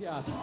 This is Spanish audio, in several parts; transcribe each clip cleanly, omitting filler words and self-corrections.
Gracias.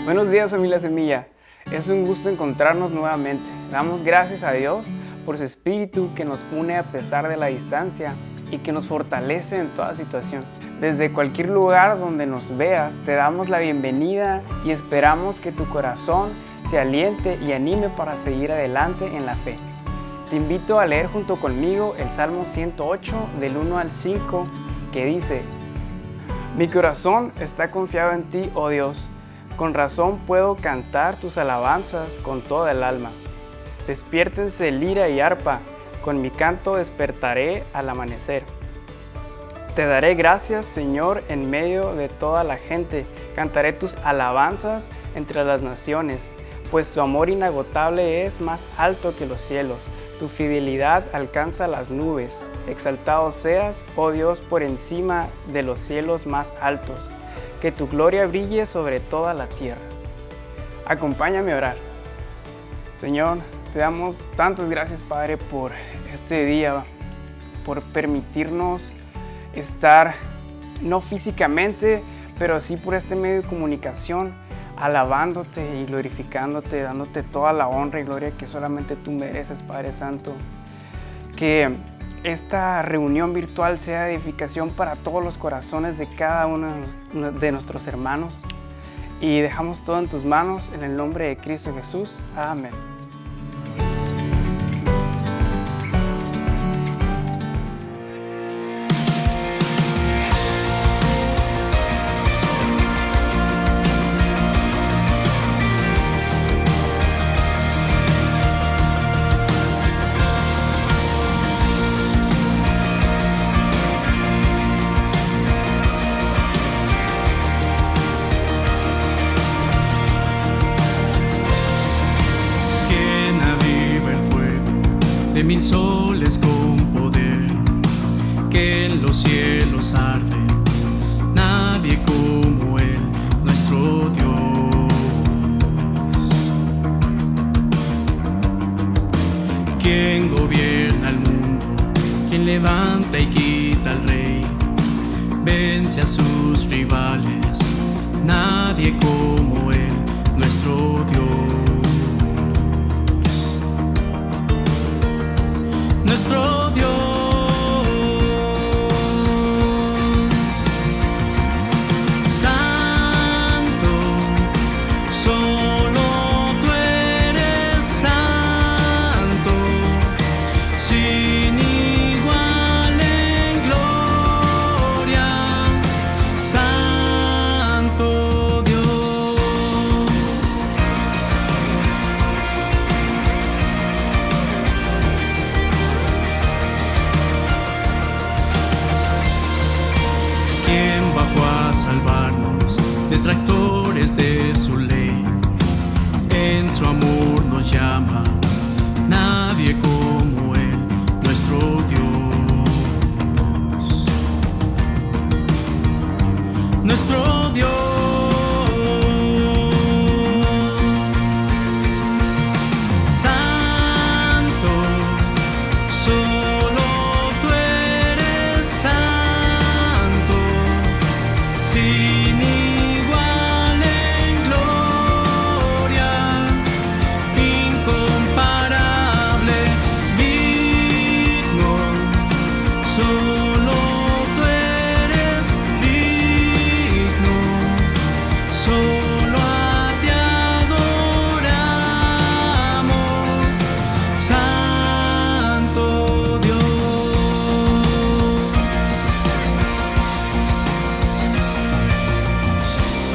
Buenos días, familia Semilla. Es un gusto encontrarnos nuevamente. Damos gracias a Dios por su Espíritu que nos une a pesar de la distancia y que nos fortalece en toda situación. Desde cualquier lugar donde nos veas, te damos la bienvenida y esperamos que tu corazón se aliente y anime para seguir adelante en la fe. Te invito a leer junto conmigo el Salmo 108 del 1 al 5 que dice: Mi corazón está confiado en ti, oh Dios. Con razón puedo cantar tus alabanzas con toda el alma. Despiértense lira y arpa, con mi canto despertaré al amanecer. Te daré gracias, Señor, en medio de toda la gente. Cantaré tus alabanzas entre las naciones, pues tu amor inagotable es más alto que los cielos. Tu fidelidad alcanza las nubes. Exaltado seas, oh Dios, por encima de los cielos más altos. Que tu gloria brille sobre toda la tierra. Acompáñame a orar. Señor, te damos tantas gracias, Padre, por este día, por permitirnos estar, no físicamente, pero sí por este medio de comunicación, alabándote y glorificándote, dándote toda la honra y gloria que solamente tú mereces, Padre Santo. Que esta reunión virtual sea de edificación para todos los corazones de cada uno de nuestros hermanos. Y dejamos todo en tus manos, en el nombre de Cristo Jesús. Amén. 1000 soles con poder, que en los cielos arde, nadie como Él, nuestro Dios. Quien gobierna el mundo, quien levanta y quita al rey, vence a sus rivales, nadie como Él, nuestro Dios. Nuestro Dios. Santo, solo tú eres santo, sin igual en gloria, Santo Dios. Quien bajó a salvarnos, detractores de su ley, en su amor nos llama, nadie como Él, nuestro Dios. Nuestro Dios. Santo, solo tú eres santo, sin igual en gloria, incomparable, digno, solo tú eres digno, solo a ti adoramos, Santo Dios.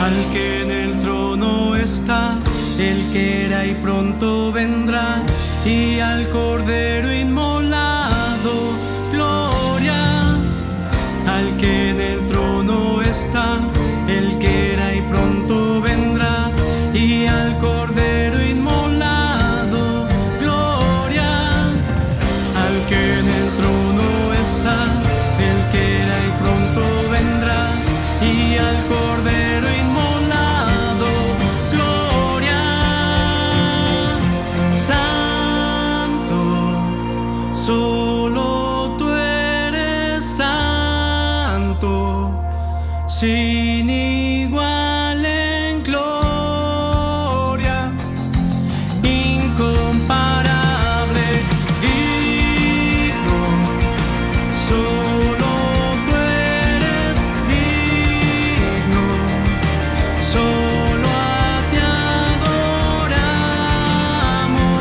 Al que en el trono está, el que era y pronto vendrá, y al Cordero inmolado, gloria. Al que en el trono está, el que era y pronto vendrá, y al Cordero inmolado, gloria. Al que en el trono está, el que era y pronto vendrá, y al Cordero inmolado, gloria. Santo, solo tú eres santo, sin igual en gloria, incomparable, digno, solo tú eres digno, solo a ti adoramos,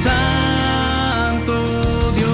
Santo Dios.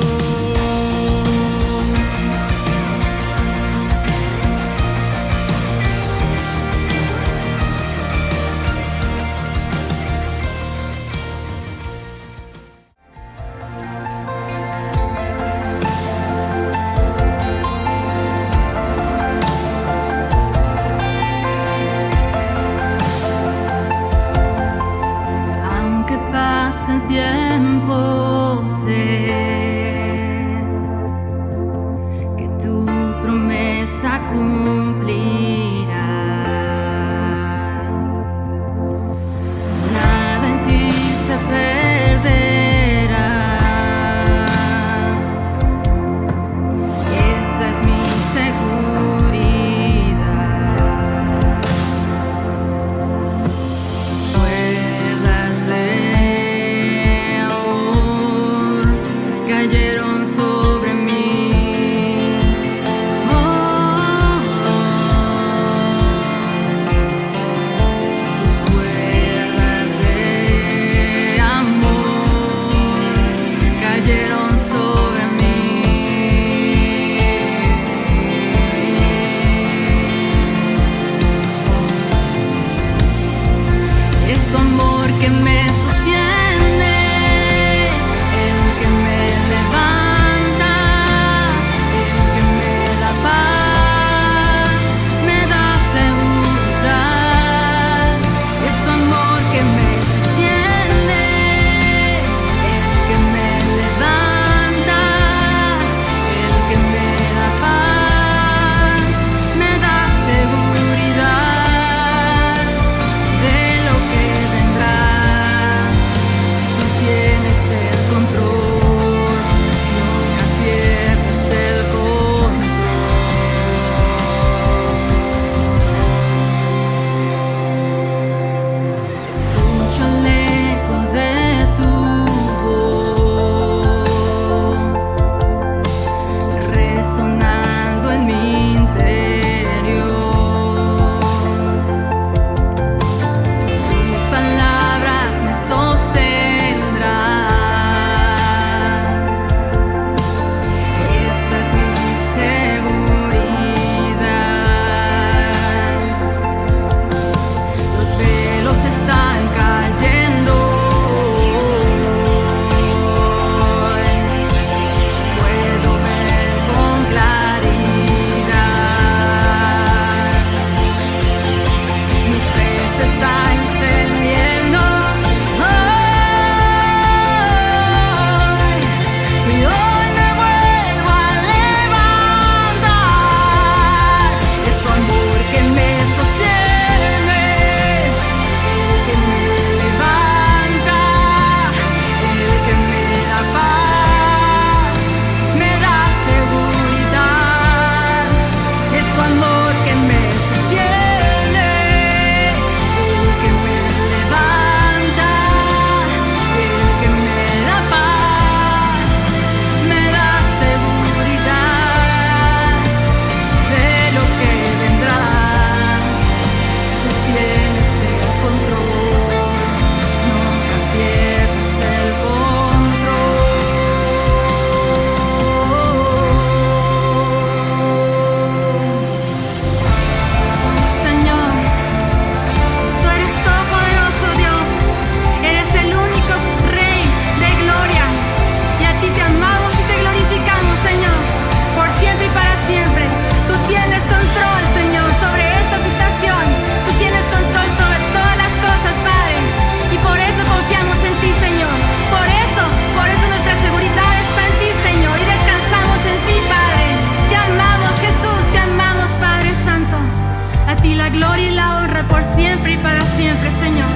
gloria y la honra por siempre y para siempre, Señor.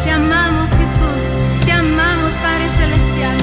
Te amamos, Jesús. Te amamos, Padre Celestial.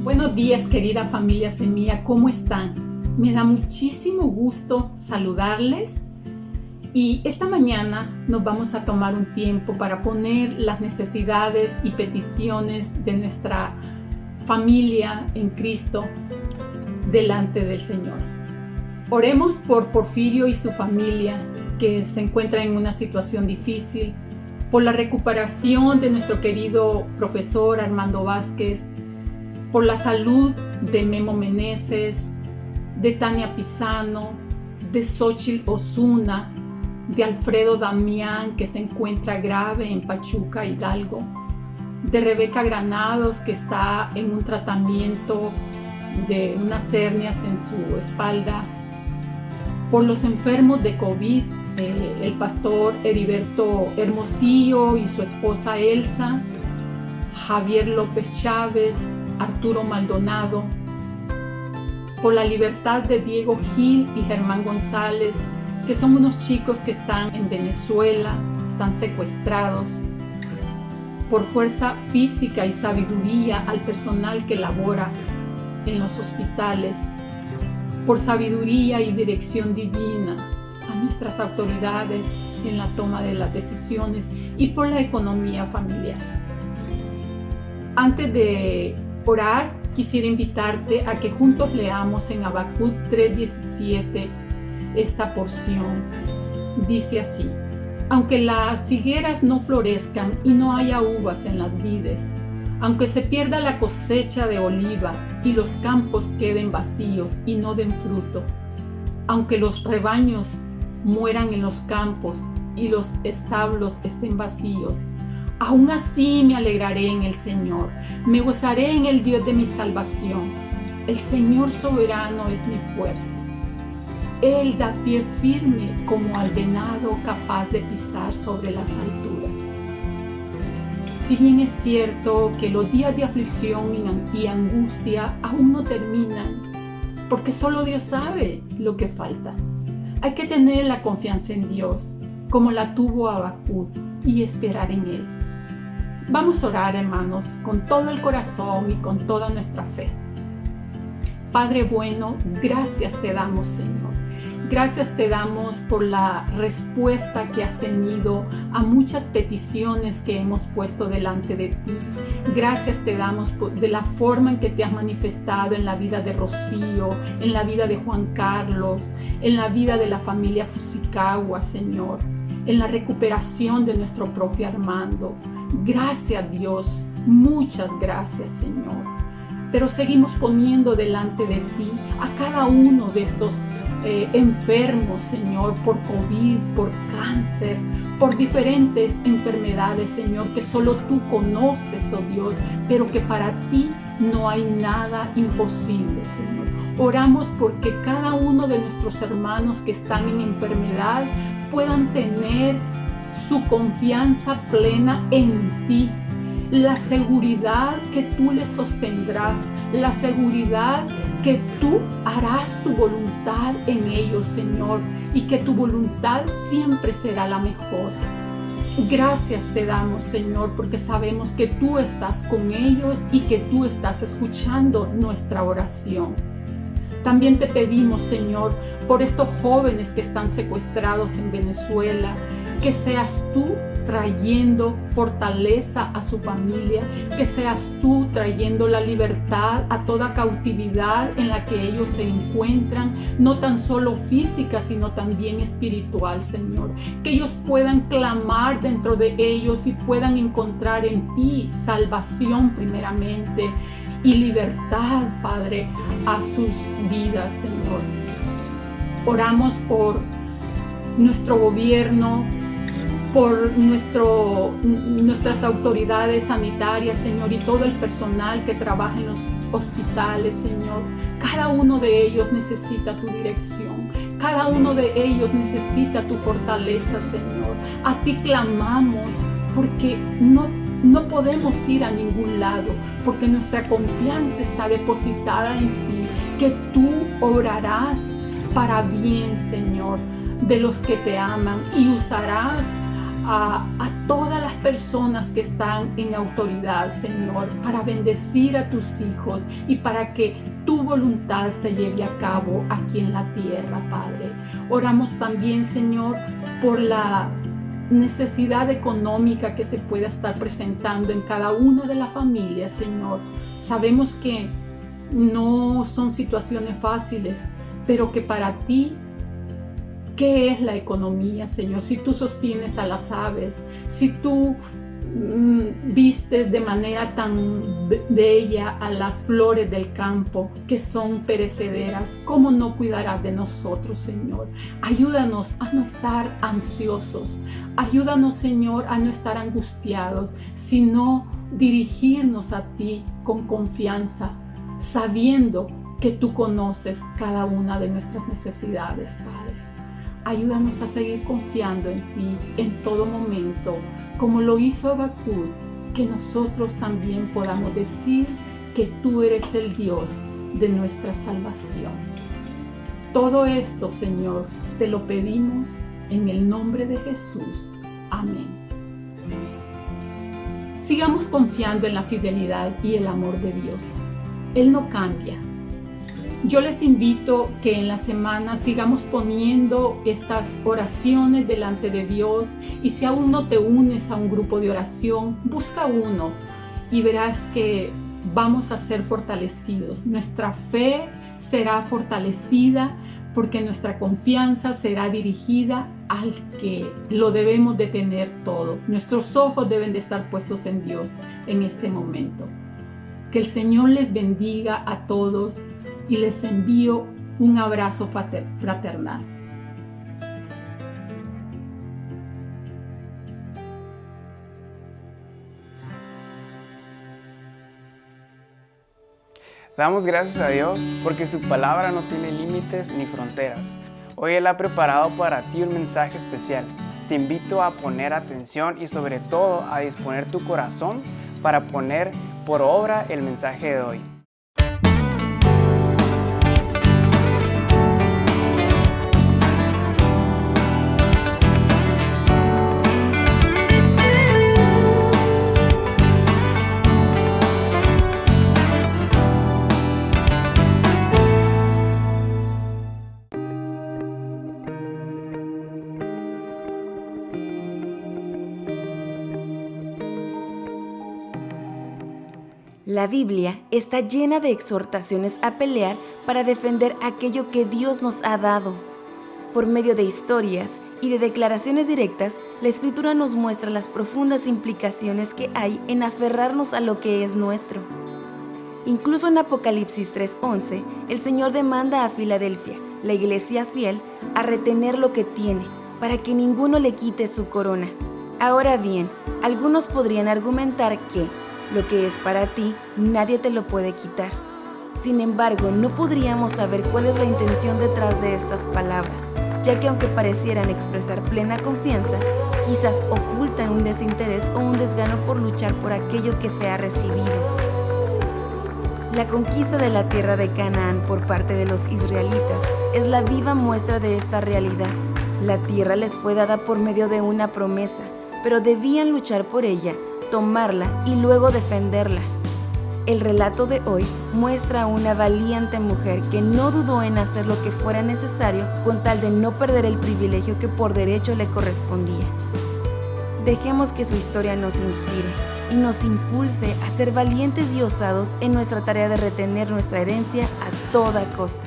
Buenos días, querida familia Semilla, ¿cómo están? Me da muchísimo gusto saludarles y esta mañana nos vamos a tomar un tiempo para poner las necesidades y peticiones de nuestra familia en Cristo delante del Señor. Oremos por Porfirio y su familia que se encuentra en una situación difícil, por la recuperación de nuestro querido profesor Armando Vázquez, por la salud de Memo Meneses, de Tania Pisano, de Xochitl Osuna, de Alfredo Damián, que se encuentra grave en Pachuca, Hidalgo, de Rebeca Granados, que está en un tratamiento de unas hernias en su espalda, por los enfermos de COVID, el pastor Heriberto Hermosillo y su esposa Elsa, Javier López Chávez, Arturo Maldonado, por la libertad de Diego Gil y Germán González, que son unos chicos que están en Venezuela, están secuestrados, por fuerza física y sabiduría al personal que labora en los hospitales, por sabiduría y dirección divina a nuestras autoridades en la toma de las decisiones y por la economía familiar. Antes de orar, quisiera invitarte a que juntos leamos en Habacuc 3:17 esta porción. Dice así: aunque las higueras no florezcan y no haya uvas en las vides, aunque se pierda la cosecha de oliva y los campos queden vacíos y no den fruto, aunque los rebaños mueran en los campos y los establos estén vacíos, aún así me alegraré en el Señor, me gozaré en el Dios de mi salvación. El Señor soberano es mi fuerza. Él da pie firme como al venado capaz de pisar sobre las alturas. Si bien es cierto que los días de aflicción y angustia aún no terminan, porque solo Dios sabe lo que falta, hay que tener la confianza en Dios, como la tuvo Habacuc, y esperar en Él. Vamos a orar, hermanos, con todo el corazón y con toda nuestra fe. Padre bueno, gracias te damos, Señor. Gracias te damos por la respuesta que has tenido a muchas peticiones que hemos puesto delante de ti. Gracias te damos de la forma en que te has manifestado en la vida de Rocío, en la vida de Juan Carlos, en la vida de la familia Fushikawa, Señor, en la recuperación de nuestro profe Armando. Gracias, Dios, muchas gracias, Señor. Pero seguimos poniendo delante de ti a cada uno de estos enfermos, Señor, por COVID, por cáncer, por diferentes enfermedades, Señor, que solo tú conoces, oh Dios, pero que para ti no hay nada imposible, Señor. Oramos porque cada uno de nuestros hermanos que están en enfermedad puedan tener su confianza plena en ti, la seguridad que tú les sostendrás, la seguridad que tú harás tu voluntad en ellos, Señor, y que tu voluntad siempre será la mejor. Gracias te damos, Señor, porque sabemos que tú estás con ellos y que tú estás escuchando nuestra oración. También te pedimos, Señor, por estos jóvenes que están secuestrados en Venezuela, que seas tú trayendo fortaleza a su familia, que seas tú trayendo la libertad a toda cautividad en la que ellos se encuentran, no tan solo física, sino también espiritual, Señor. Que ellos puedan clamar dentro de ellos y puedan encontrar en ti salvación primeramente y libertad, Padre, a sus vidas, Señor. Oramos por nuestro gobierno, por nuestras autoridades sanitarias, Señor, y todo el personal que trabaja en los hospitales, Señor. Cada uno de ellos necesita tu dirección. Cada uno de ellos necesita tu fortaleza, Señor. A ti clamamos porque no podemos ir a ningún lado, porque nuestra confianza está depositada en ti, que tú obrarás para bien, Señor, de los que te aman, y usarás a todas las personas que están en autoridad, Señor, para bendecir a tus hijos y para que tu voluntad se lleve a cabo aquí en la tierra, Padre. Oramos también, Señor, por la necesidad económica que se pueda estar presentando en cada una de las familias, Señor. Sabemos que no son situaciones fáciles, pero que para ti, ¿qué es la economía, Señor? Si tú sostienes a las aves, si tú vistes de manera tan bella a las flores del campo que son perecederas, ¿cómo no cuidarás de nosotros, Señor? Ayúdanos a no estar ansiosos, ayúdanos, Señor, a no estar angustiados, sino dirigirnos a ti con confianza, sabiendo que tú conoces cada una de nuestras necesidades, Padre. Ayúdanos a seguir confiando en ti en todo momento, como lo hizo Habacuc, que nosotros también podamos decir que tú eres el Dios de nuestra salvación. Todo esto, Señor, te lo pedimos en el nombre de Jesús. Amén. Sigamos confiando en la fidelidad y el amor de Dios. Él no cambia. Yo les invito que en la semana sigamos poniendo estas oraciones delante de Dios, y si aún no te unes a un grupo de oración, busca uno y verás que vamos a ser fortalecidos. Nuestra fe será fortalecida porque nuestra confianza será dirigida al que lo debemos de tener todo. Nuestros ojos deben de estar puestos en Dios en este momento. Que el Señor les bendiga a todos y les envío un abrazo fraternal. Damos gracias a Dios porque su palabra no tiene límites ni fronteras. Hoy Él ha preparado para ti un mensaje especial. Te invito a poner atención y sobre todo a disponer tu corazón para poner por obra el mensaje de hoy. La Biblia está llena de exhortaciones a pelear para defender aquello que Dios nos ha dado. Por medio de historias y de declaraciones directas, la Escritura nos muestra las profundas implicaciones que hay en aferrarnos a lo que es nuestro. Incluso en Apocalipsis 3:11, el Señor demanda a Filadelfia, la iglesia fiel, a retener lo que tiene, para que ninguno le quite su corona. Ahora bien, algunos podrían argumentar que lo que es para ti, nadie te lo puede quitar. Sin embargo, no podríamos saber cuál es la intención detrás de estas palabras, ya que aunque parecieran expresar plena confianza, quizás ocultan un desinterés o un desgano por luchar por aquello que se ha recibido. La conquista de la tierra de Canaán por parte de los israelitas es la viva muestra de esta realidad. La tierra les fue dada por medio de una promesa, pero debían luchar por ella, tomarla y luego defenderla. El relato de hoy muestra a una valiente mujer que no dudó en hacer lo que fuera necesario con tal de no perder el privilegio que por derecho le correspondía. Dejemos que su historia nos inspire y nos impulse a ser valientes y osados en nuestra tarea de retener nuestra herencia a toda costa.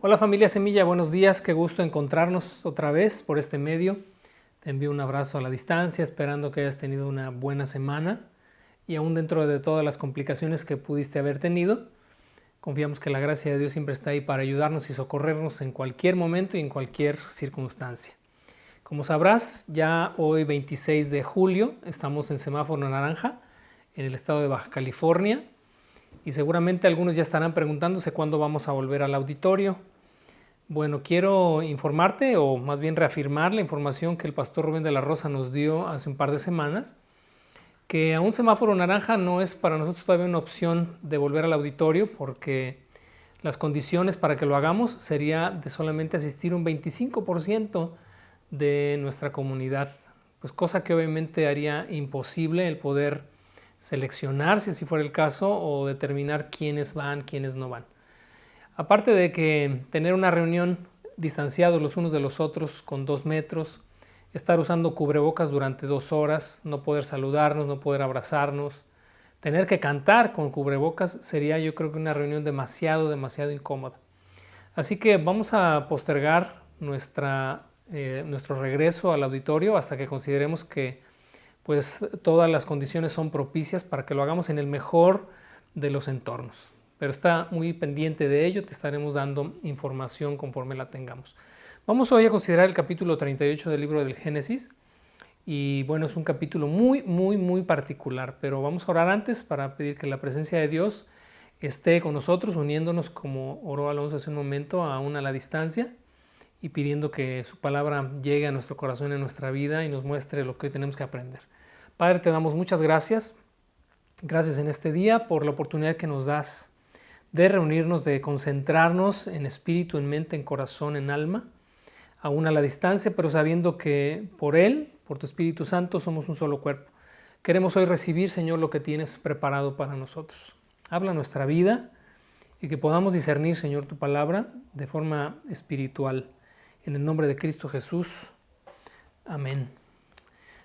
Hola familia Semilla, buenos días, qué gusto encontrarnos otra vez por este medio. Te envío un abrazo a la distancia, esperando que hayas tenido una buena semana y aún dentro de todas las complicaciones que pudiste haber tenido, confiamos que la gracia de Dios siempre está ahí para ayudarnos y socorrernos en cualquier momento y en cualquier circunstancia. Como sabrás, ya hoy 26 de julio estamos en semáforo naranja en el estado de Baja California y seguramente algunos ya estarán preguntándose cuándo vamos a volver al auditorio. Bueno, quiero informarte o más bien reafirmar la información que el pastor Rubén de la Rosa nos dio hace un par de semanas, que a un semáforo naranja no es para nosotros todavía una opción de volver al auditorio porque las condiciones para que lo hagamos sería de solamente asistir un 25% de nuestra comunidad, pues cosa que obviamente haría imposible el poder seleccionar, si así fuera el caso, o determinar quiénes van, quiénes no van. Aparte de que tener una reunión distanciados los unos de los otros con 2 metros, estar usando cubrebocas durante 2 horas, no poder saludarnos, no poder abrazarnos, tener que cantar con cubrebocas sería yo creo que una reunión demasiado incómoda. Así que vamos a postergar nuestro regreso al auditorio hasta que consideremos que pues, todas las condiciones son propicias para que lo hagamos en el mejor de los entornos. Pero está muy pendiente de ello, te estaremos dando información conforme la tengamos. Vamos hoy a considerar el capítulo 38 del libro del Génesis y bueno, es un capítulo muy particular, pero vamos a orar antes para pedir que la presencia de Dios esté con nosotros, uniéndonos como oró Alonso hace un momento, aún a la distancia y pidiendo que su palabra llegue a nuestro corazón y a nuestra vida y nos muestre lo que hoy tenemos que aprender. Padre, te damos muchas gracias. Gracias en este día por la oportunidad que nos das de reunirnos, de concentrarnos en espíritu, en mente, en corazón, en alma, aún a la distancia, pero sabiendo que por Él, por tu Espíritu Santo, somos un solo cuerpo. Queremos hoy recibir, Señor, lo que tienes preparado para nosotros. Habla nuestra vida y que podamos discernir, Señor, tu palabra de forma espiritual. En el nombre de Cristo Jesús. Amén.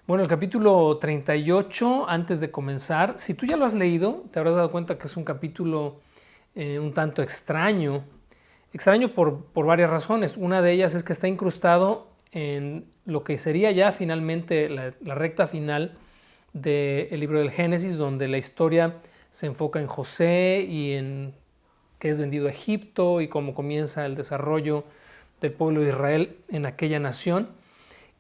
Bueno, el capítulo 38, antes de comenzar, si tú ya lo has leído, te habrás dado cuenta que es un capítulo un tanto extraño. Extraño por varias razones. Una de ellas es que está incrustado en lo que sería ya finalmente la recta final del libro del Génesis, donde la historia se enfoca en José y en que es vendido a Egipto y cómo comienza el desarrollo del pueblo de Israel en aquella nación.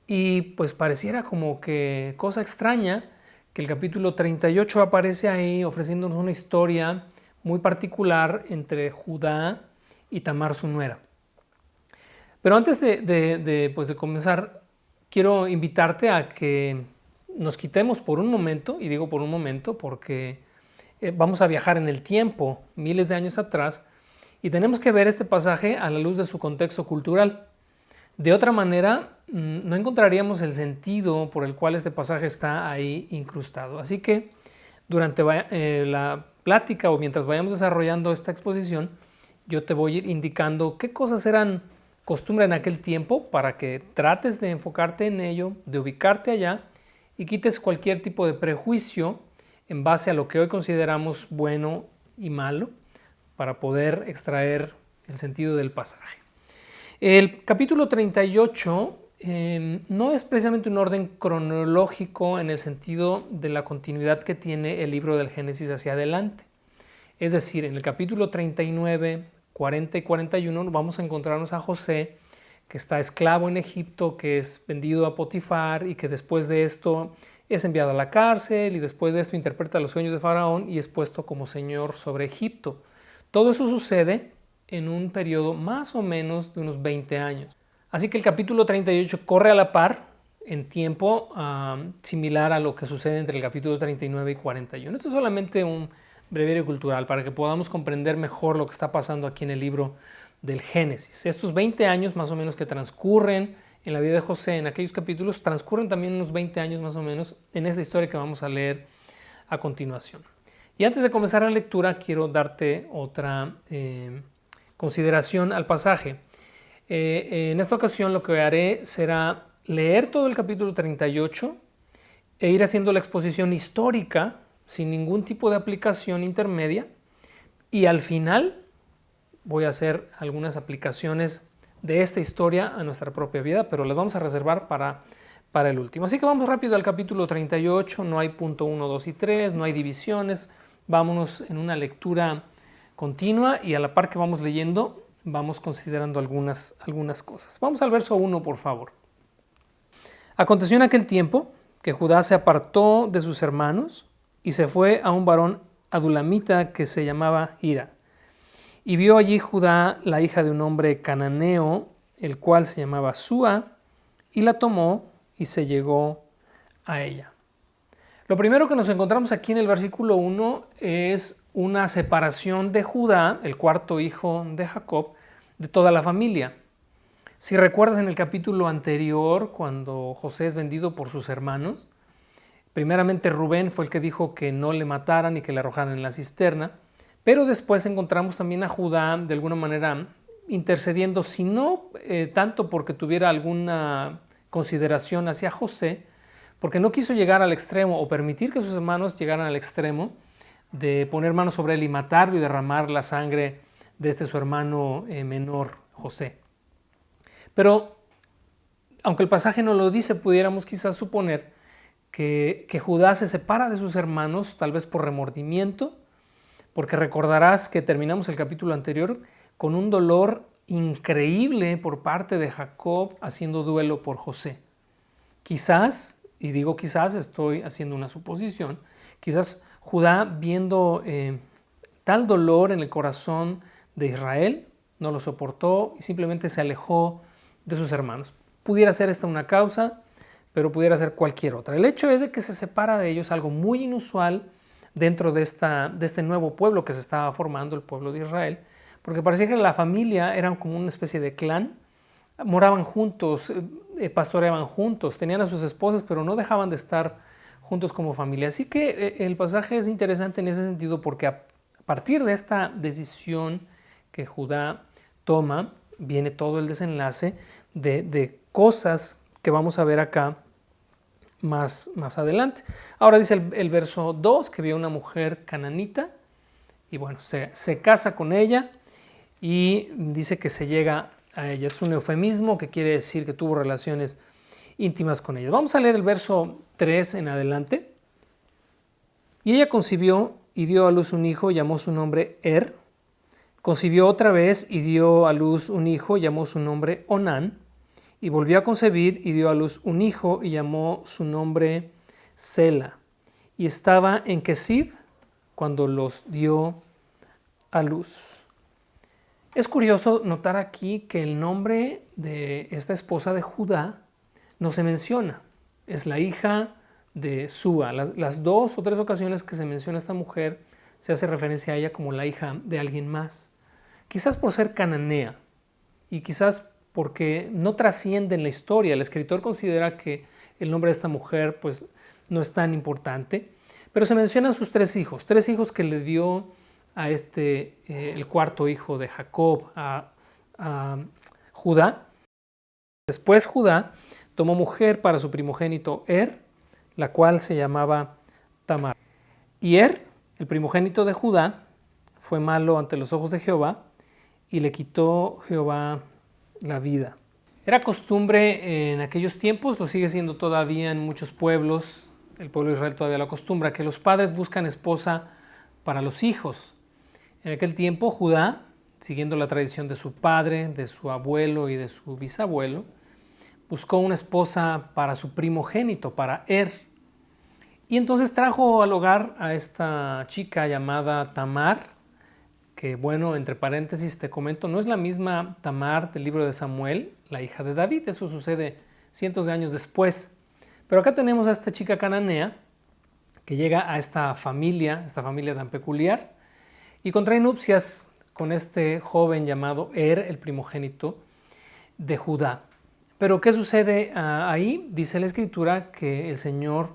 Y pues pareciera como que cosa extraña que el capítulo 38 aparece ahí ofreciéndonos una historia muy particular entre Judá y Tamar su nuera. Pero antes de comenzar, quiero invitarte a que nos quitemos por un momento, y digo por un momento porque vamos a viajar en el tiempo, miles de años atrás, y tenemos que ver este pasaje a la luz de su contexto cultural. De otra manera, no encontraríamos el sentido por el cual este pasaje está ahí incrustado. Así que durante la plática o mientras vayamos desarrollando esta exposición, yo te voy a ir indicando qué cosas eran costumbre en aquel tiempo para que trates de enfocarte en ello, de ubicarte allá y quites cualquier tipo de prejuicio en base a lo que hoy consideramos bueno y malo para poder extraer el sentido del pasaje. El capítulo 38 no es precisamente un orden cronológico en el sentido de la continuidad que tiene el libro del Génesis hacia adelante. Es decir, en el capítulo 39, 40 y 41 vamos a encontrarnos a José que está esclavo en Egipto, que es vendido a Potifar y que después de esto es enviado a la cárcel y después de esto interpreta los sueños de Faraón y es puesto como señor sobre Egipto. Todo eso sucede en un periodo más o menos de unos 20 años. Así que el capítulo 38 corre a la par en tiempo similar a lo que sucede entre el capítulo 39 y 41. Esto es solamente un breviario cultural para que podamos comprender mejor lo que está pasando aquí en el libro del Génesis. Estos 20 años más o menos que transcurren en la vida de José en aquellos capítulos, transcurren también unos 20 años más o menos en esta historia que vamos a leer a continuación. Y antes de comenzar la lectura, quiero darte otra consideración al pasaje. En esta ocasión lo que haré será leer todo el capítulo 38 e ir haciendo la exposición histórica sin ningún tipo de aplicación intermedia, y al final voy a hacer algunas aplicaciones de esta historia a nuestra propia vida, pero las vamos a reservar para el último. Así que vamos rápido al capítulo 38, no hay punto 1, 2 y 3, no hay divisiones, vámonos en una lectura continua y a la par que vamos leyendo vamos considerando algunas cosas. Vamos al verso 1, por favor. Aconteció en aquel tiempo que Judá se apartó de sus hermanos y se fue a un varón adulamita que se llamaba Hira. Y vio allí Judá la hija de un hombre cananeo, el cual se llamaba Súa, y la tomó y se llegó a ella. Lo primero que nos encontramos aquí en el versículo 1 es una separación de Judá, el cuarto hijo de Jacob, de toda la familia. Si recuerdas en el capítulo anterior, cuando José es vendido por sus hermanos, primeramente Rubén fue el que dijo que no le mataran y que le arrojaran en la cisterna, pero después encontramos también a Judá de alguna manera intercediendo, si no tanto porque tuviera alguna consideración hacia José, porque no quiso llegar al extremo o permitir que sus hermanos llegaran al extremo de poner manos sobre él y matarlo y derramar la sangre de su hermano menor, José. Pero, aunque el pasaje no lo dice, pudiéramos quizás suponer que Judá se separa de sus hermanos, tal vez por remordimiento, porque recordarás que terminamos el capítulo anterior con un dolor increíble por parte de Jacob haciendo duelo por José. Quizás, y digo quizás, estoy haciendo una suposición, quizás Judá, viendo tal dolor en el corazón de Israel, no lo soportó y simplemente se alejó de sus hermanos. Pudiera ser esta una causa, pero pudiera ser cualquier otra. El hecho es de que se separa de ellos, algo muy inusual dentro de este nuevo pueblo que se estaba formando, el pueblo de Israel, porque parecía que la familia era como una especie de clan, moraban juntos, pastoreaban juntos, tenían a sus esposas, pero no dejaban de estar juntos como familia. Así que el pasaje es interesante en ese sentido, porque a partir de esta decisión que Judá toma, viene todo el desenlace de cosas que vamos a ver acá más adelante. Ahora dice el verso 2 que vio una mujer cananita y bueno, se casa con ella y dice que se llega a ella. Es un eufemismo que quiere decir que tuvo relaciones íntimas con ella. Vamos a leer el verso 3 en adelante. Y ella concibió y dio a luz un hijo, llamó su nombre Er. Concibió otra vez y dio a luz un hijo, llamó su nombre Onán. Y volvió a concebir y dio a luz un hijo y llamó su nombre Sela. Y estaba en Kesib cuando los dio a luz. Es curioso notar aquí que el nombre de esta esposa de Judá no se menciona. Es la hija de Súa. Las 2 o 3 ocasiones que se menciona a esta mujer se hace referencia a ella como la hija de alguien más. Quizás por ser cananea y quizás porque no trasciende en la historia. El escritor considera que el nombre de esta mujer pues, no es tan importante, pero se mencionan sus 3 hijos que le dio a el cuarto hijo de Jacob, a Judá. Después Judá tomó mujer para su primogénito Er, la cual se llamaba Tamar. Y Er, el primogénito de Judá, fue malo ante los ojos de Jehová y le quitó Jehová la vida. Era costumbre en aquellos tiempos, lo sigue siendo todavía en muchos pueblos, el pueblo de Israel todavía lo acostumbra, que los padres buscan esposa para los hijos. En aquel tiempo Judá siguiendo la tradición de su padre, de su abuelo y de su bisabuelo, buscó una esposa para su primogénito, para Y entonces trajo al hogar a esta chica llamada Tamar, que bueno, entre paréntesis te comento, no es la misma Tamar del libro de Samuel, la hija de David, eso sucede cientos de años después. Pero acá tenemos a esta chica cananea que llega a esta familia tan peculiar, y contrae nupcias con este joven llamado el primogénito de Judá. Pero ¿qué sucede ahí? Dice la Escritura que el Señor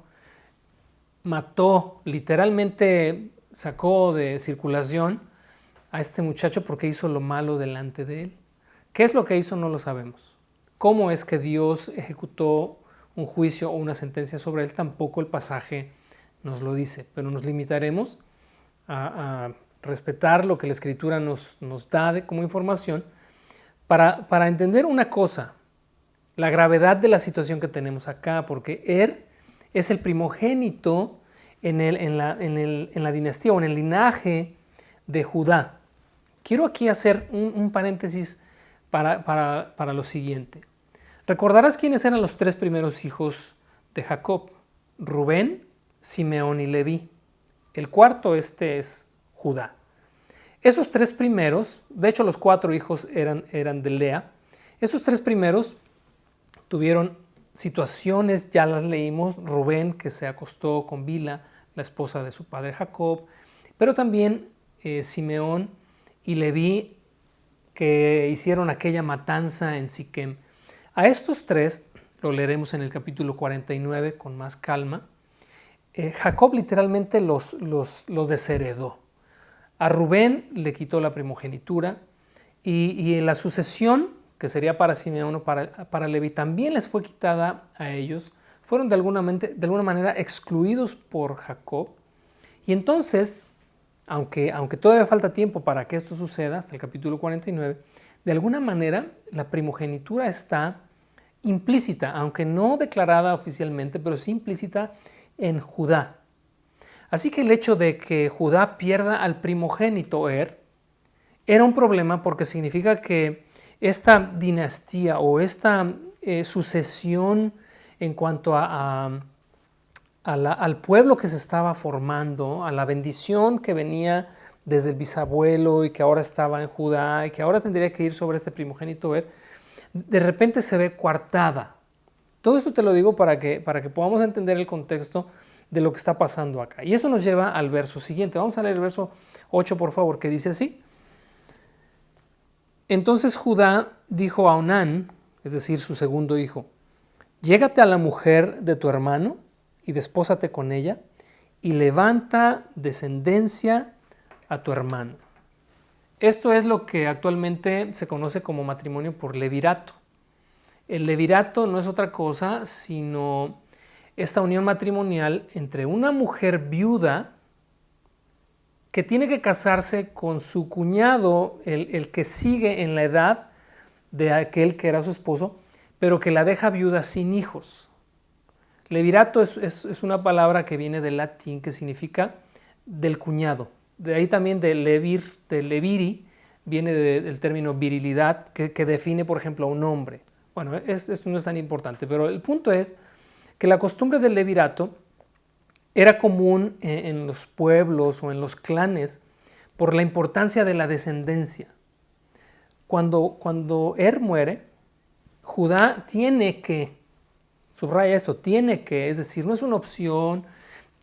mató, literalmente sacó de circulación a este muchacho porque hizo lo malo delante de él. ¿Qué es lo que hizo? No lo sabemos. ¿Cómo es que Dios ejecutó un juicio o una sentencia sobre él? Tampoco el pasaje nos lo dice, pero nos limitaremos a respetar lo que la Escritura nos da como información para entender una cosa, la gravedad de la situación que tenemos acá, porque es el primogénito en la dinastía o en el linaje de Judá. Quiero aquí hacer un paréntesis para lo siguiente. Recordarás quiénes eran los 3 primeros hijos de Jacob: Rubén, Simeón y Leví. El cuarto es Judá. Esos 3 primeros, de hecho los 4 hijos eran de Lea, esos 3 primeros tuvieron situaciones, ya las leímos. Rubén, que se acostó con Bila, la esposa de su padre Jacob, pero también Simeón y Leví, que hicieron aquella matanza en Siquem. A estos 3, lo leeremos en el capítulo 49 con más calma, Jacob literalmente los desheredó. A Rubén le quitó la primogenitura y en la sucesión, que sería para Simeón o para Leví, también les fue quitada a ellos. Fueron de alguna manera excluidos por Jacob. Y entonces, aunque todavía falta tiempo para que esto suceda, hasta el capítulo 49, de alguna manera la primogenitura está implícita, aunque no declarada oficialmente, pero sí implícita en Judá. Así que el hecho de que Judá pierda al primogénito era un problema, porque significa que esta dinastía o esta sucesión en cuanto al pueblo que se estaba formando, a la bendición que venía desde el bisabuelo y que ahora estaba en Judá y que ahora tendría que ir sobre este primogénito de repente se ve coartada. Todo esto te lo digo para que podamos entender el contexto de lo que está pasando acá. Y eso nos lleva al verso siguiente. Vamos a leer el verso 8, por favor, que dice así. Entonces Judá dijo a Onán, es decir, su segundo hijo: llégate a la mujer de tu hermano y despósate con ella, y levanta descendencia a tu hermano. Esto es lo que actualmente se conoce como matrimonio por levirato. El levirato no es otra cosa sino esta unión matrimonial entre una mujer viuda que tiene que casarse con su cuñado, el que sigue en la edad de aquel que era su esposo, pero que la deja viuda sin hijos. Levirato es una palabra que viene del latín, que significa del cuñado. De ahí también de leviri, viene del término virilidad, que define, por ejemplo, a un hombre. Bueno, esto no es tan importante, pero el punto es que la costumbre del levirato era común en los pueblos o en los clanes por la importancia de la descendencia. Cuando muere, Judá tiene que, subraya esto, tiene que, es decir, no es una opción,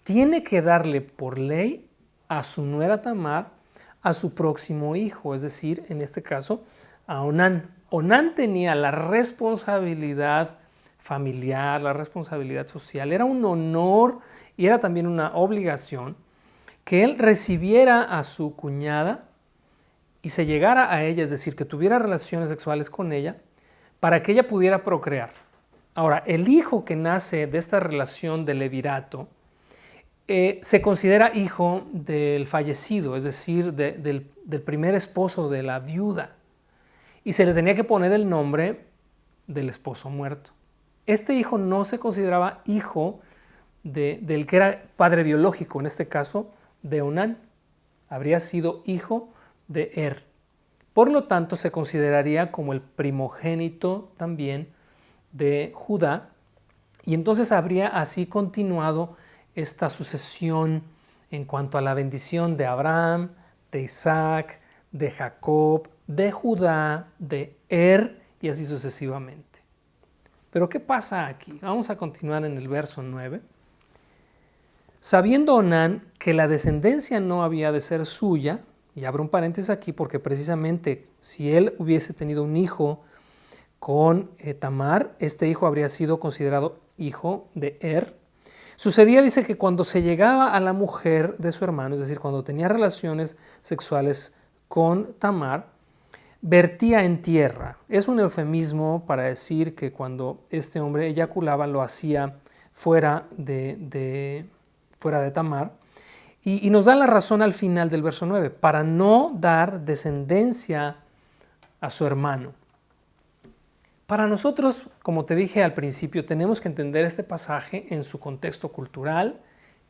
tiene que darle por ley a su nuera Tamar a su próximo hijo, es decir, en este caso, a Onán. Onán tenía la responsabilidad familiar, la responsabilidad social. Era un honor y era también una obligación que él recibiera a su cuñada y se llegara a ella, es decir, que tuviera relaciones sexuales con ella para que ella pudiera procrear. Ahora, el hijo que nace de esta relación de levirato se considera hijo del fallecido, es decir, del primer esposo de la viuda, y se le tenía que poner el nombre del esposo muerto. Este hijo no se consideraba hijo del que era padre biológico, en este caso de Onán. Habría sido hijo de Por lo tanto, se consideraría como el primogénito también de Judá, y entonces habría así continuado esta sucesión en cuanto a la bendición de Abraham, de Isaac, de Jacob, de Judá, de y así sucesivamente. Pero ¿qué pasa aquí? Vamos a continuar en el verso 9. Sabiendo Onán que la descendencia no había de ser suya, y abro un paréntesis aquí porque precisamente si él hubiese tenido un hijo con Tamar, este hijo habría sido considerado hijo de Sucedía, dice, que cuando se llegaba a la mujer de su hermano, es decir, cuando tenía relaciones sexuales con Tamar, vertía en tierra. Es un eufemismo para decir que cuando este hombre eyaculaba lo hacía fuera de Tamar. Y nos da la razón al final del verso 9, para no dar descendencia a su hermano. Para nosotros, como te dije al principio, tenemos que entender este pasaje en su contexto cultural,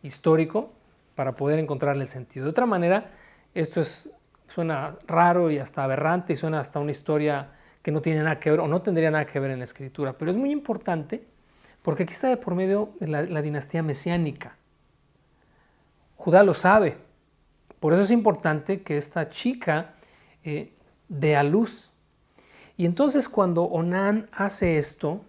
histórico, para poder encontrarle el sentido. De otra manera, esto suena raro y hasta aberrante y suena hasta una historia que no tiene nada que ver o no tendría nada que ver en la Escritura. Pero es muy importante porque aquí está de por medio de la dinastía mesiánica. Judá lo sabe. Por eso es importante que esta chica dé a luz. Y entonces cuando Onán hace esto,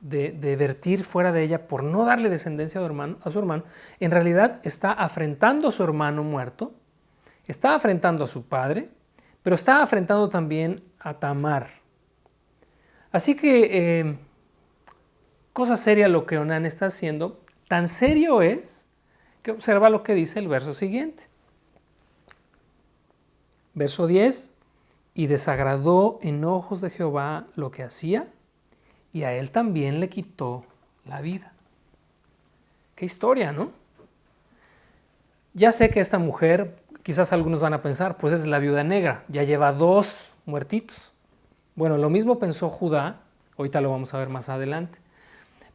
de vertir fuera de ella por no darle descendencia a su hermano, en realidad está afrentando a su hermano muerto, está afrentando a su padre, pero está afrentando también a Tamar. Así que, cosa seria lo que Onán está haciendo. Tan serio es que observa lo que dice el verso siguiente. Verso 10. Y desagradó en ojos de Jehová lo que hacía, y a él también le quitó la vida. Qué historia, ¿no? Ya sé que esta mujer, quizás algunos van a pensar, pues es la viuda negra, ya lleva 2 muertitos. Bueno, lo mismo pensó Judá, ahorita lo vamos a ver más adelante.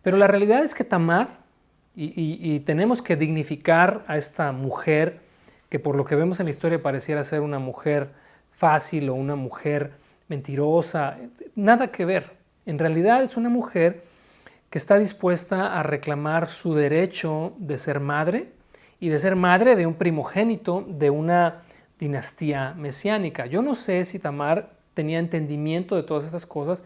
Pero la realidad es que Tamar, y tenemos que dignificar a esta mujer, que por lo que vemos en la historia pareciera ser una mujer fácil o una mujer mentirosa, nada que ver. En realidad es una mujer que está dispuesta a reclamar su derecho de ser madre y de ser madre de un primogénito de una dinastía mesiánica. Yo no sé si Tamar tenía entendimiento de todas estas cosas.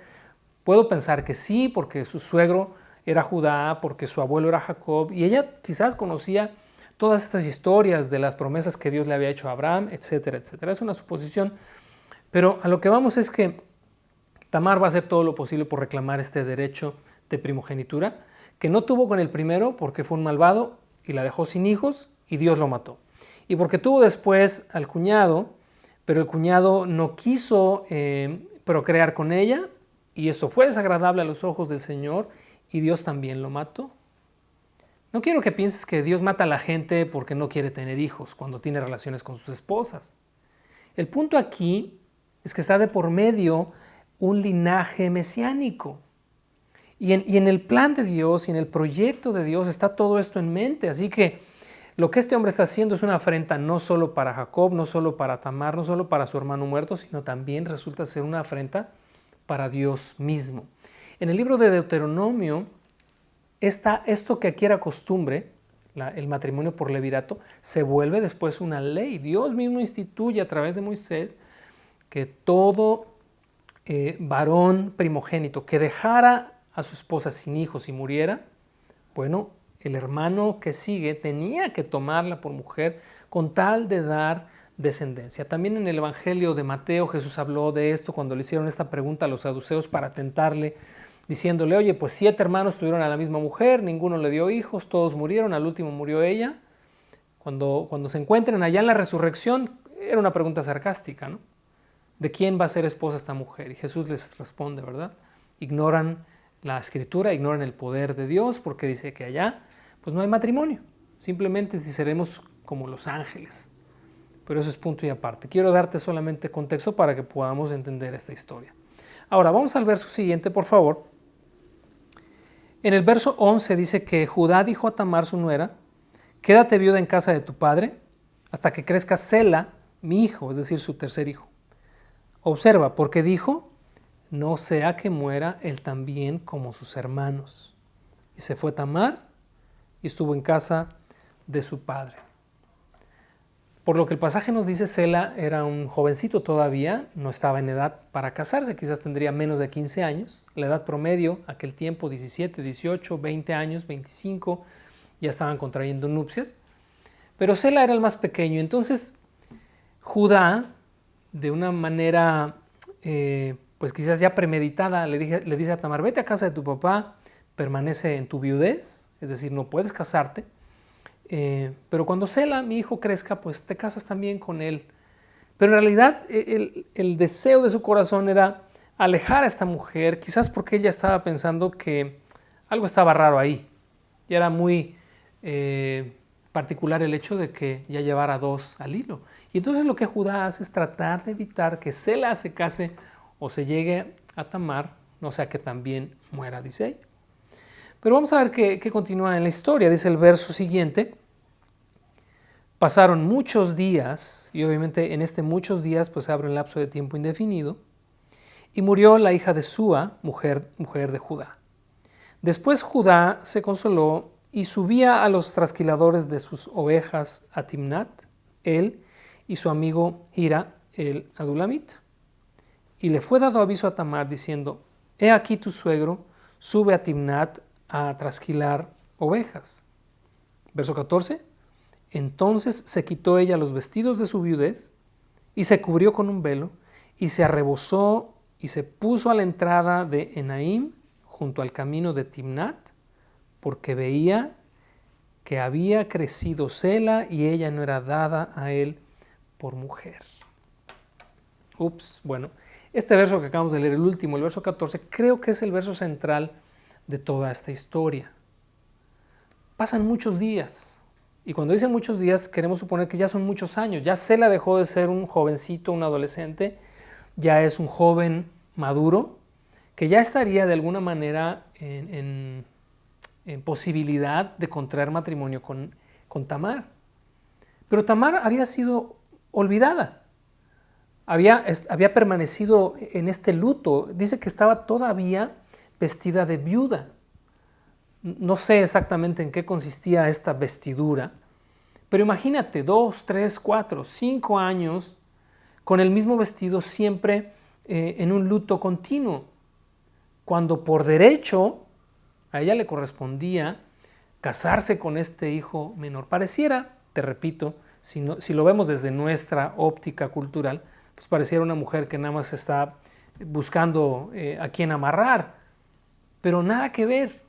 Puedo pensar que sí, porque su suegro era Judá, porque su abuelo era Jacob, y ella quizás conocía todas estas historias de las promesas que Dios le había hecho a Abraham, etcétera, etcétera. Es una suposición, pero a lo que vamos es que Tamar va a hacer todo lo posible por reclamar este derecho de primogenitura, que no tuvo con el primero porque fue un malvado y la dejó sin hijos y Dios lo mató. Y porque tuvo después al cuñado, pero el cuñado no quiso procrear con ella y eso fue desagradable a los ojos del Señor y Dios también lo mató. No quiero que pienses que Dios mata a la gente porque no quiere tener hijos cuando tiene relaciones con sus esposas. El punto aquí es que está de por medio un linaje mesiánico. Y en el plan de Dios y en el proyecto de Dios está todo esto en mente. Así que lo que este hombre está haciendo es una afrenta no solo para Jacob, no solo para Tamar, no solo para su hermano muerto, sino también resulta ser una afrenta para Dios mismo. En el libro de Deuteronomio, esto que aquí era costumbre, el matrimonio por levirato, se vuelve después una ley. Dios mismo instituye a través de Moisés que todo varón primogénito que dejara a su esposa sin hijos y muriera, bueno, el hermano que sigue tenía que tomarla por mujer con tal de dar descendencia. También en el Evangelio de Mateo Jesús habló de esto cuando le hicieron esta pregunta a los saduceos para tentarle, diciéndole, oye, pues 7 hermanos tuvieron a la misma mujer, ninguno le dio hijos, todos murieron, al último murió ella. Cuando se encuentren allá en la resurrección, era una pregunta sarcástica, ¿no? ¿De quién va a ser esposa esta mujer? Y Jesús les responde, ¿verdad? Ignoran la Escritura, ignoran el poder de Dios, porque dice que allá pues no hay matrimonio, simplemente si seremos como los ángeles. Pero eso es punto y aparte. Quiero darte solamente contexto para que podamos entender esta historia. Ahora, vamos al verso siguiente, por favor. En el verso 11 dice que Judá dijo a Tamar, su nuera, quédate viuda en casa de tu padre hasta que crezca Sela, mi hijo, es decir, su tercer hijo. Observa, porque dijo, no sea que muera él también como sus hermanos. Y se fue Tamar y estuvo en casa de su padre. Por lo que el pasaje nos dice, Sela era un jovencito todavía, no estaba en edad para casarse, quizás tendría menos de 15 años. La edad promedio, aquel tiempo, 17, 18, 20 años, 25, ya estaban contrayendo nupcias. Pero Sela era el más pequeño, entonces Judá, de una manera pues quizás ya premeditada, le dice a Tamar, vete a casa de tu papá, permanece en tu viudez, es decir, no puedes casarte. Pero cuando Sela, mi hijo, crezca, pues te casas también con él. Pero en realidad el deseo de su corazón era alejar a esta mujer, quizás porque ella estaba pensando que algo estaba raro ahí. Y era muy particular el hecho de que ya llevara 2 al hilo. Y entonces lo que Judá hace es tratar de evitar que Sela se case o se llegue a Tamar, no sea que también muera, dice ahí. Pero vamos a ver qué continúa en la historia. Dice el verso siguiente, pasaron muchos días, y obviamente en muchos días pues se abre un lapso de tiempo indefinido, y murió la hija de Súa, mujer de Judá. Después Judá se consoló y subía a los trasquiladores de sus ovejas a Timnat, él y su amigo Hira el Adulamita. Y le fue dado aviso a Tamar diciendo, he aquí tu suegro sube a Timnat a trasquilar ovejas. Verso 14. Entonces se quitó ella los vestidos de su viudez y se cubrió con un velo y se arrebozó y se puso a la entrada de Enaim junto al camino de Timnat porque veía que había crecido Sela y ella no era dada a él por mujer. Bueno, este verso que acabamos de leer, el último, el verso 14, creo que es el verso central de toda esta historia. Pasan muchos días, y cuando dicen muchos días queremos suponer que ya son muchos años. Ya Sela dejó de ser un jovencito, un adolescente, ya es un joven maduro, que ya estaría de alguna manera en posibilidad de contraer matrimonio con Tamar. Pero Tamar había sido olvidada, había permanecido en este luto. Dice que estaba todavía vestida de viuda. No sé exactamente en qué consistía esta vestidura, pero imagínate 2, 3, 4, 5 años con el mismo vestido siempre en un luto continuo, cuando por derecho a ella le correspondía casarse con este hijo menor. Pareciera, te repito, si lo vemos desde nuestra óptica cultural, pues pareciera una mujer que nada más está buscando a quién amarrar, pero nada que ver.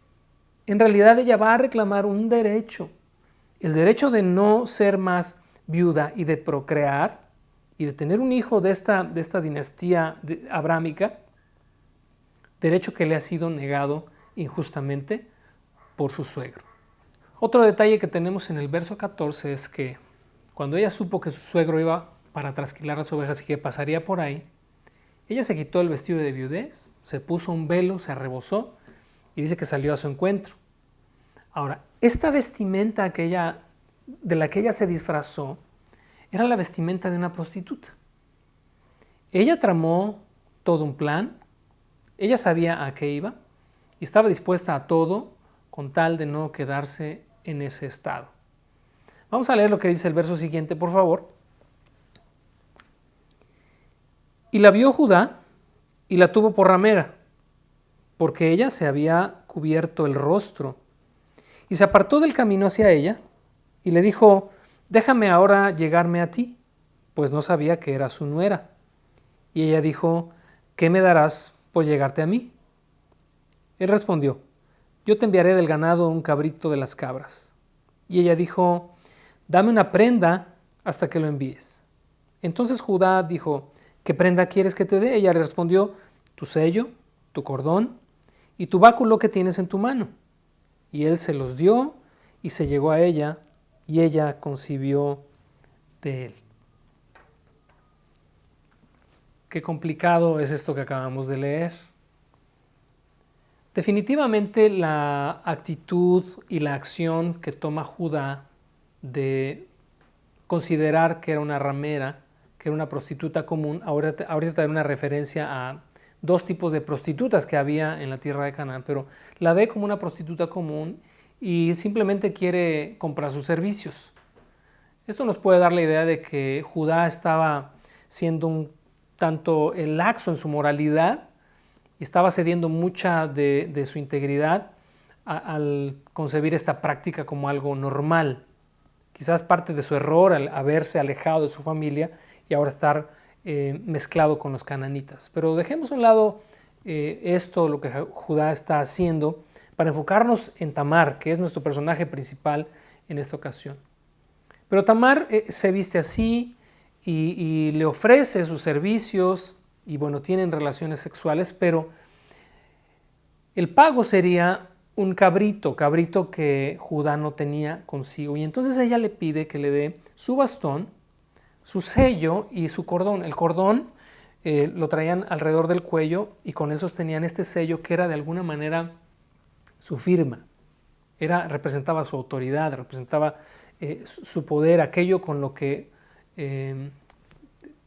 En realidad ella va a reclamar un derecho, el derecho de no ser más viuda y de procrear y de tener un hijo de esta dinastía abrámica, derecho que le ha sido negado injustamente por su suegro. Otro detalle que tenemos en el verso 14 es que cuando ella supo que su suegro iba para trasquilar las ovejas y que pasaría por ahí, ella se quitó el vestido de viudez, se puso un velo, se arrebozó y dice que salió a su encuentro. Ahora, esta vestimenta de la que ella se disfrazó era la vestimenta de una prostituta. Ella tramó todo un plan, ella sabía a qué iba y estaba dispuesta a todo con tal de no quedarse en ese estado. Vamos a leer lo que dice el verso siguiente, por favor. Y la vio Judá y la tuvo por ramera, porque ella se había cubierto el rostro. Y se apartó del camino hacia ella y le dijo, déjame ahora llegarme a ti, pues no sabía que era su nuera. Y ella dijo, ¿qué me darás por llegarte a mí? Él respondió, yo te enviaré del ganado un cabrito de las cabras. Y ella dijo, dame una prenda hasta que lo envíes. Entonces Judá dijo, ¿qué prenda quieres que te dé? Ella le respondió, tu sello, tu cordón y tu báculo que tienes en tu mano. Y él se los dio y se llegó a ella y ella concibió de él. Qué complicado es esto que acabamos de leer. Definitivamente la actitud y la acción que toma Judá de considerar que era una ramera, que era una prostituta común. Ahorita daré una referencia a dos tipos de prostitutas que había en la tierra de Canaán, pero la ve como una prostituta común y simplemente quiere comprar sus servicios. Esto nos puede dar la idea de que Judá estaba siendo un tanto laxo en su moralidad y estaba cediendo mucha de su integridad al concebir esta práctica como algo normal. Quizás parte de su error al haberse alejado de su familia y ahora estar mezclado con los cananitas. Pero dejemos a un lado esto, lo que Judá está haciendo, para enfocarnos en Tamar, que es nuestro personaje principal en esta ocasión. Pero Tamar se viste así y le ofrece sus servicios y bueno, tienen relaciones sexuales, pero el pago sería un cabrito que Judá no tenía consigo. Y entonces ella le pide que le dé su bastón, su sello y su cordón. El cordón lo traían alrededor del cuello y con él sostenían este sello que era de alguna manera su firma. Representaba su autoridad, representaba su poder, aquello con lo que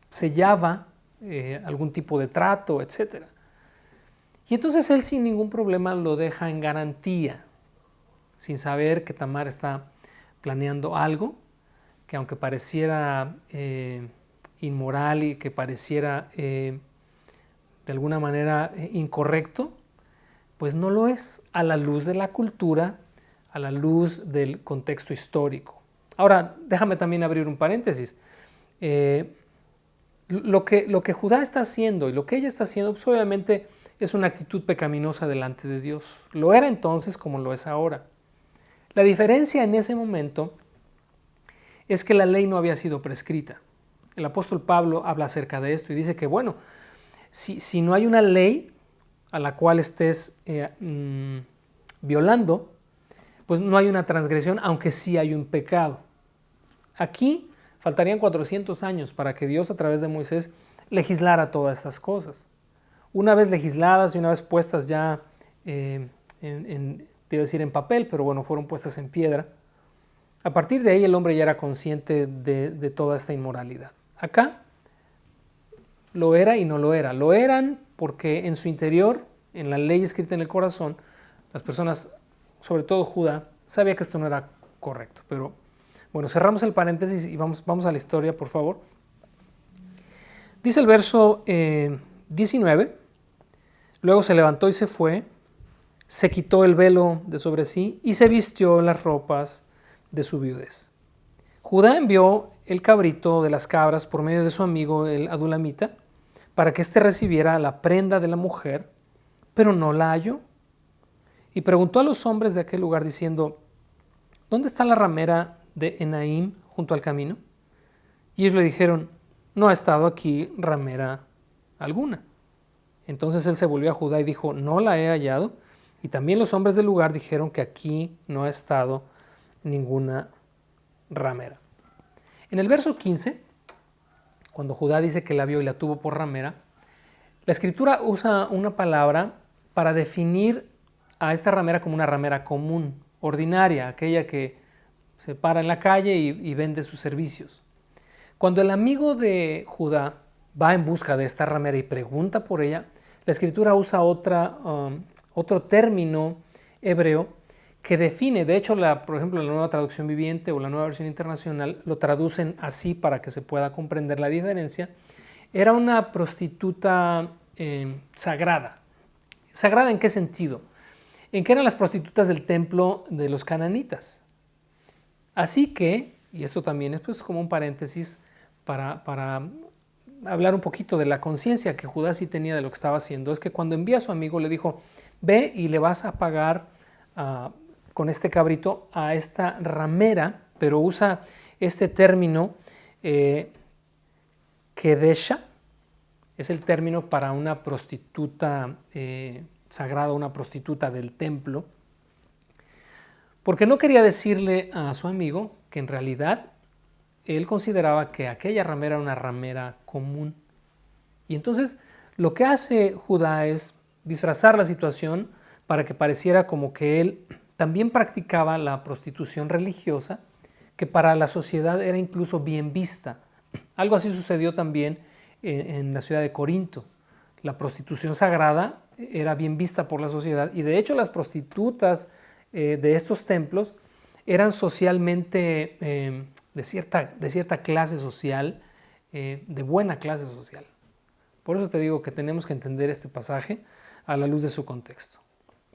sellaba algún tipo de trato, etc. Y entonces él sin ningún problema lo deja en garantía, sin saber que Tamar está planeando algo que aunque pareciera inmoral y que pareciera de alguna manera incorrecto, pues no lo es a la luz de la cultura, a la luz del contexto histórico. Ahora, déjame también abrir un paréntesis. Lo que Judá está haciendo y lo que ella está haciendo, pues obviamente es una actitud pecaminosa delante de Dios. Lo era entonces como lo es ahora. La diferencia en ese momento es que la ley no había sido prescrita. El apóstol Pablo habla acerca de esto y dice que, bueno, si no hay una ley a la cual estés violando, pues no hay una transgresión, aunque sí hay un pecado. Aquí faltarían 400 años para que Dios a través de Moisés legislara todas estas cosas. Una vez legisladas y una vez puestas ya, debo decir en papel, pero bueno, fueron puestas en piedra, a partir de ahí el hombre ya era consciente de toda esta inmoralidad. Acá lo era y no lo era. Lo eran porque en su interior, en la ley escrita en el corazón, las personas, sobre todo Judá, sabía que esto no era correcto. Pero bueno, cerramos el paréntesis y vamos a la historia, por favor. Dice el verso 19, luego se levantó y se fue, se quitó el velo de sobre sí y se vistió en las ropas de su viudez. Judá envió el cabrito de las cabras por medio de su amigo el adulamita para que éste recibiera la prenda de la mujer, pero no la halló. Y preguntó a los hombres de aquel lugar diciendo, ¿dónde está la ramera de Enaim junto al camino? Y ellos le dijeron, no ha estado aquí ramera alguna. Entonces él se volvió a Judá y dijo, no la he hallado. Y también los hombres del lugar dijeron que aquí no ha estado ninguna ramera. En el verso 15, cuando Judá dice que la vio y la tuvo por ramera, la escritura usa una palabra para definir a esta ramera como una ramera común, ordinaria, aquella que se para en la calle y vende sus servicios. Cuando el amigo de Judá va en busca de esta ramera y pregunta por ella, la escritura usa otro término hebreo que define, de hecho, por ejemplo, la Nueva Traducción Viviente o la Nueva Versión Internacional lo traducen así para que se pueda comprender la diferencia. Era una prostituta sagrada. ¿Sagrada en qué sentido? En que eran las prostitutas del templo de los cananitas. Así que, y esto también es pues como un paréntesis para hablar un poquito de la conciencia que Judá sí tenía de lo que estaba haciendo, es que cuando envía a su amigo le dijo, ve y le vas a pagar con este cabrito a esta ramera, pero usa este término kedesha, es el término para una prostituta sagrada, una prostituta del templo, porque no quería decirle a su amigo que en realidad él consideraba que aquella ramera era una ramera común. Y entonces lo que hace Judá es disfrazar la situación para que pareciera como que él también practicaba la prostitución religiosa, que para la sociedad era incluso bien vista, Algo así sucedió también en la ciudad de Corinto. La prostitución sagrada era bien vista por la sociedad y de hecho las prostitutas de estos templos eran socialmente de cierta clase social, de buena clase social. Por eso te digo que tenemos que entender este pasaje a la luz de su contexto.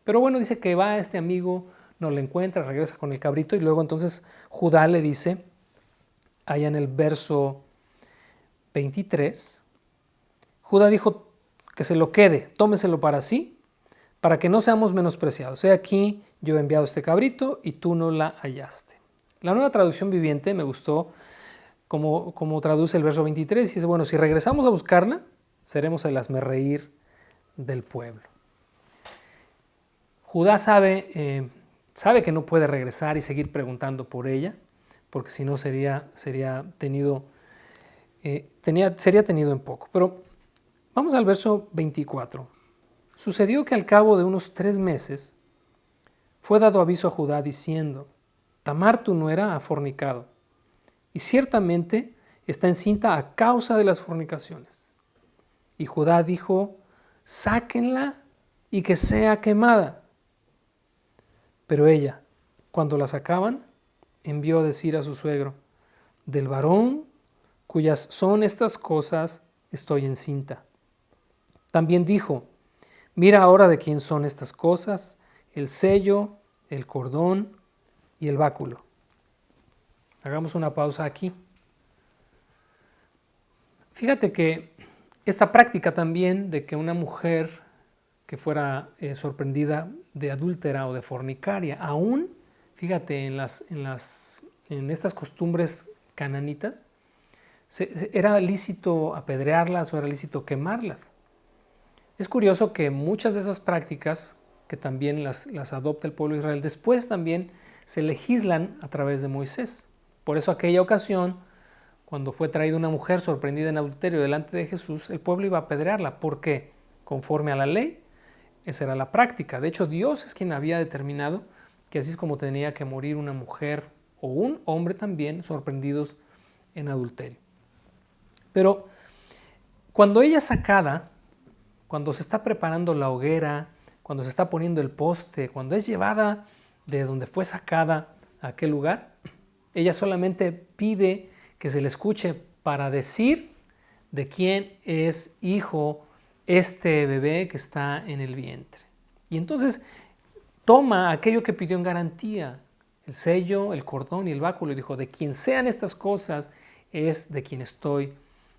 Pero bueno, dice que va este amigo, no lo encuentra, regresa con el cabrito y luego entonces Judá le dice, allá en el verso 23, Judá dijo que se lo quede, tómeselo para sí, para que no seamos menospreciados. He aquí, yo he enviado este cabrito y tú no la hallaste. La Nueva Traducción Viviente me gustó como traduce el verso 23 y dice, bueno, si regresamos a buscarla, seremos el hazmerreír del pueblo. Judá sabe que no puede regresar y seguir preguntando por ella, porque si no sería tenido en poco. Pero vamos al verso 24. Sucedió que al cabo de unos 3 meses fue dado aviso a Judá diciendo, Tamar tu nuera ha fornicado, y ciertamente está encinta a causa de las fornicaciones. Y Judá dijo, sáquenla y que sea quemada. Pero ella, cuando la sacaban, envió a decir a su suegro, del varón cuyas son estas cosas, estoy encinta. También dijo, mira ahora de quién son estas cosas, el sello, el cordón y el báculo. Hagamos una pausa aquí. Fíjate que esta práctica también de que una mujer que fuera sorprendida de adúltera o de fornicaria, aún, fíjate, en estas costumbres cananitas, era lícito apedrearlas o era lícito quemarlas. Es curioso que muchas de esas prácticas, que también las adopta el pueblo de Israel, después también se legislan a través de Moisés. Por eso aquella ocasión, cuando fue traída una mujer sorprendida en adulterio delante de Jesús, el pueblo iba a apedrearla, porque conforme a la ley, esa era la práctica. De hecho, Dios es quien había determinado que así es como tenía que morir una mujer o un hombre también sorprendidos en adulterio. Pero cuando ella es sacada, cuando se está preparando la hoguera, cuando se está poniendo el poste, cuando es llevada de donde fue sacada a aquel lugar, ella solamente pide que se le escuche para decir de quién es hijo este bebé que está en el vientre. Y entonces toma aquello que pidió en garantía, el sello, el cordón y el báculo, y dijo, de quien sean estas cosas es de quien estoy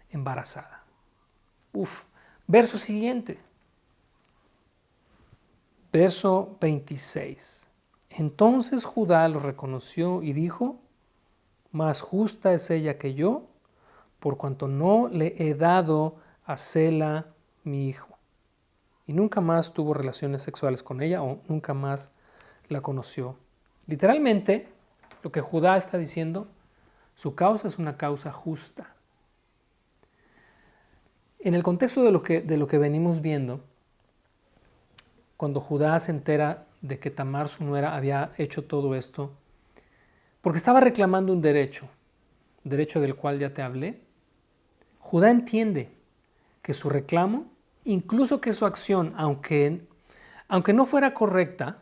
embarazada. Verso siguiente. Verso 26. Entonces Judá lo reconoció y dijo, más justa es ella que yo, por cuanto no le he dado a Sela mi hijo. Y nunca más tuvo relaciones sexuales con ella o nunca más la conoció. Literalmente, lo que Judá está diciendo, su causa es una causa justa. En el contexto de lo que venimos viendo, cuando Judá se entera de que Tamar, su nuera, había hecho todo esto, porque estaba reclamando un derecho del cual ya te hablé, Judá entiende que su reclamo, incluso que su acción, aunque no fuera correcta,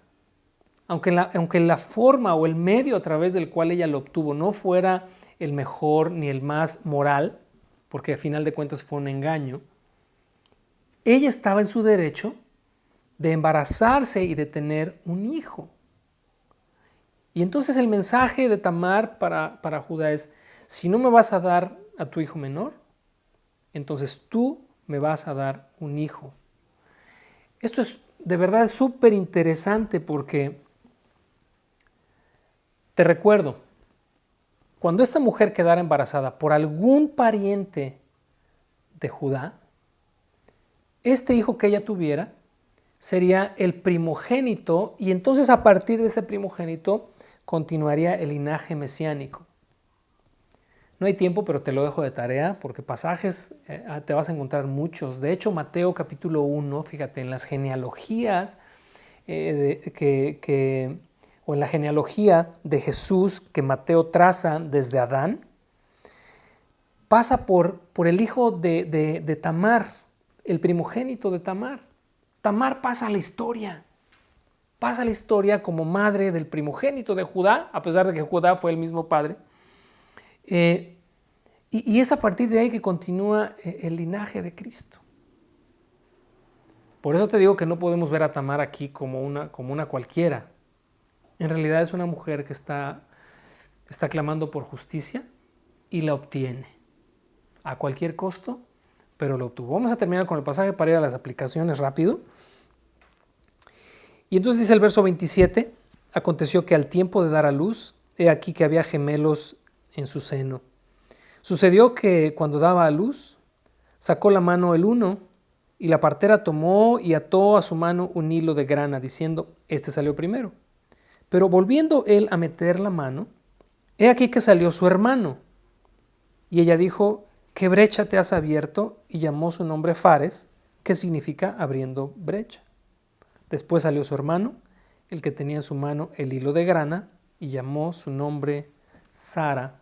aunque la forma o el medio a través del cual ella lo obtuvo no fuera el mejor ni el más moral, porque a final de cuentas fue un engaño, ella estaba en su derecho de embarazarse y de tener un hijo. Y entonces el mensaje de Tamar para Judá es, si no me vas a dar a tu hijo menor, entonces tú me vas a dar un hijo. Esto es de verdad súper interesante porque te recuerdo, cuando esta mujer quedara embarazada por algún pariente de Judá, este hijo que ella tuviera sería el primogénito y entonces a partir de ese primogénito continuaría el linaje mesiánico. No hay tiempo, pero te lo dejo de tarea porque pasajes te vas a encontrar muchos. De hecho, Mateo capítulo 1, fíjate, en las genealogías o en la genealogía de Jesús que Mateo traza desde Adán, pasa por el hijo de Tamar, el primogénito de Tamar. Tamar pasa a la historia. Pasa a la historia como madre del primogénito de Judá, a pesar de que Judá fue el mismo padre. Y es a partir de ahí que continúa el linaje de Cristo. Por eso te digo que no podemos ver a Tamar aquí como una cualquiera. En realidad es una mujer que está clamando por justicia y la obtiene. A cualquier costo, pero lo obtuvo. Vamos a terminar con el pasaje para ir a las aplicaciones rápido. Y entonces dice el verso 27, aconteció que al tiempo de dar a luz, he aquí que había gemelos en su seno. Sucedió que cuando daba a luz, sacó la mano el uno, y la partera tomó y ató a su mano un hilo de grana, diciendo, este salió primero. Pero volviendo él a meter la mano, he aquí que salió su hermano. Y ella dijo, ¿qué brecha te has abierto? Y llamó su nombre Fares, que significa abriendo brecha. Después salió su hermano, el que tenía en su mano el hilo de grana, y llamó su nombre Sara,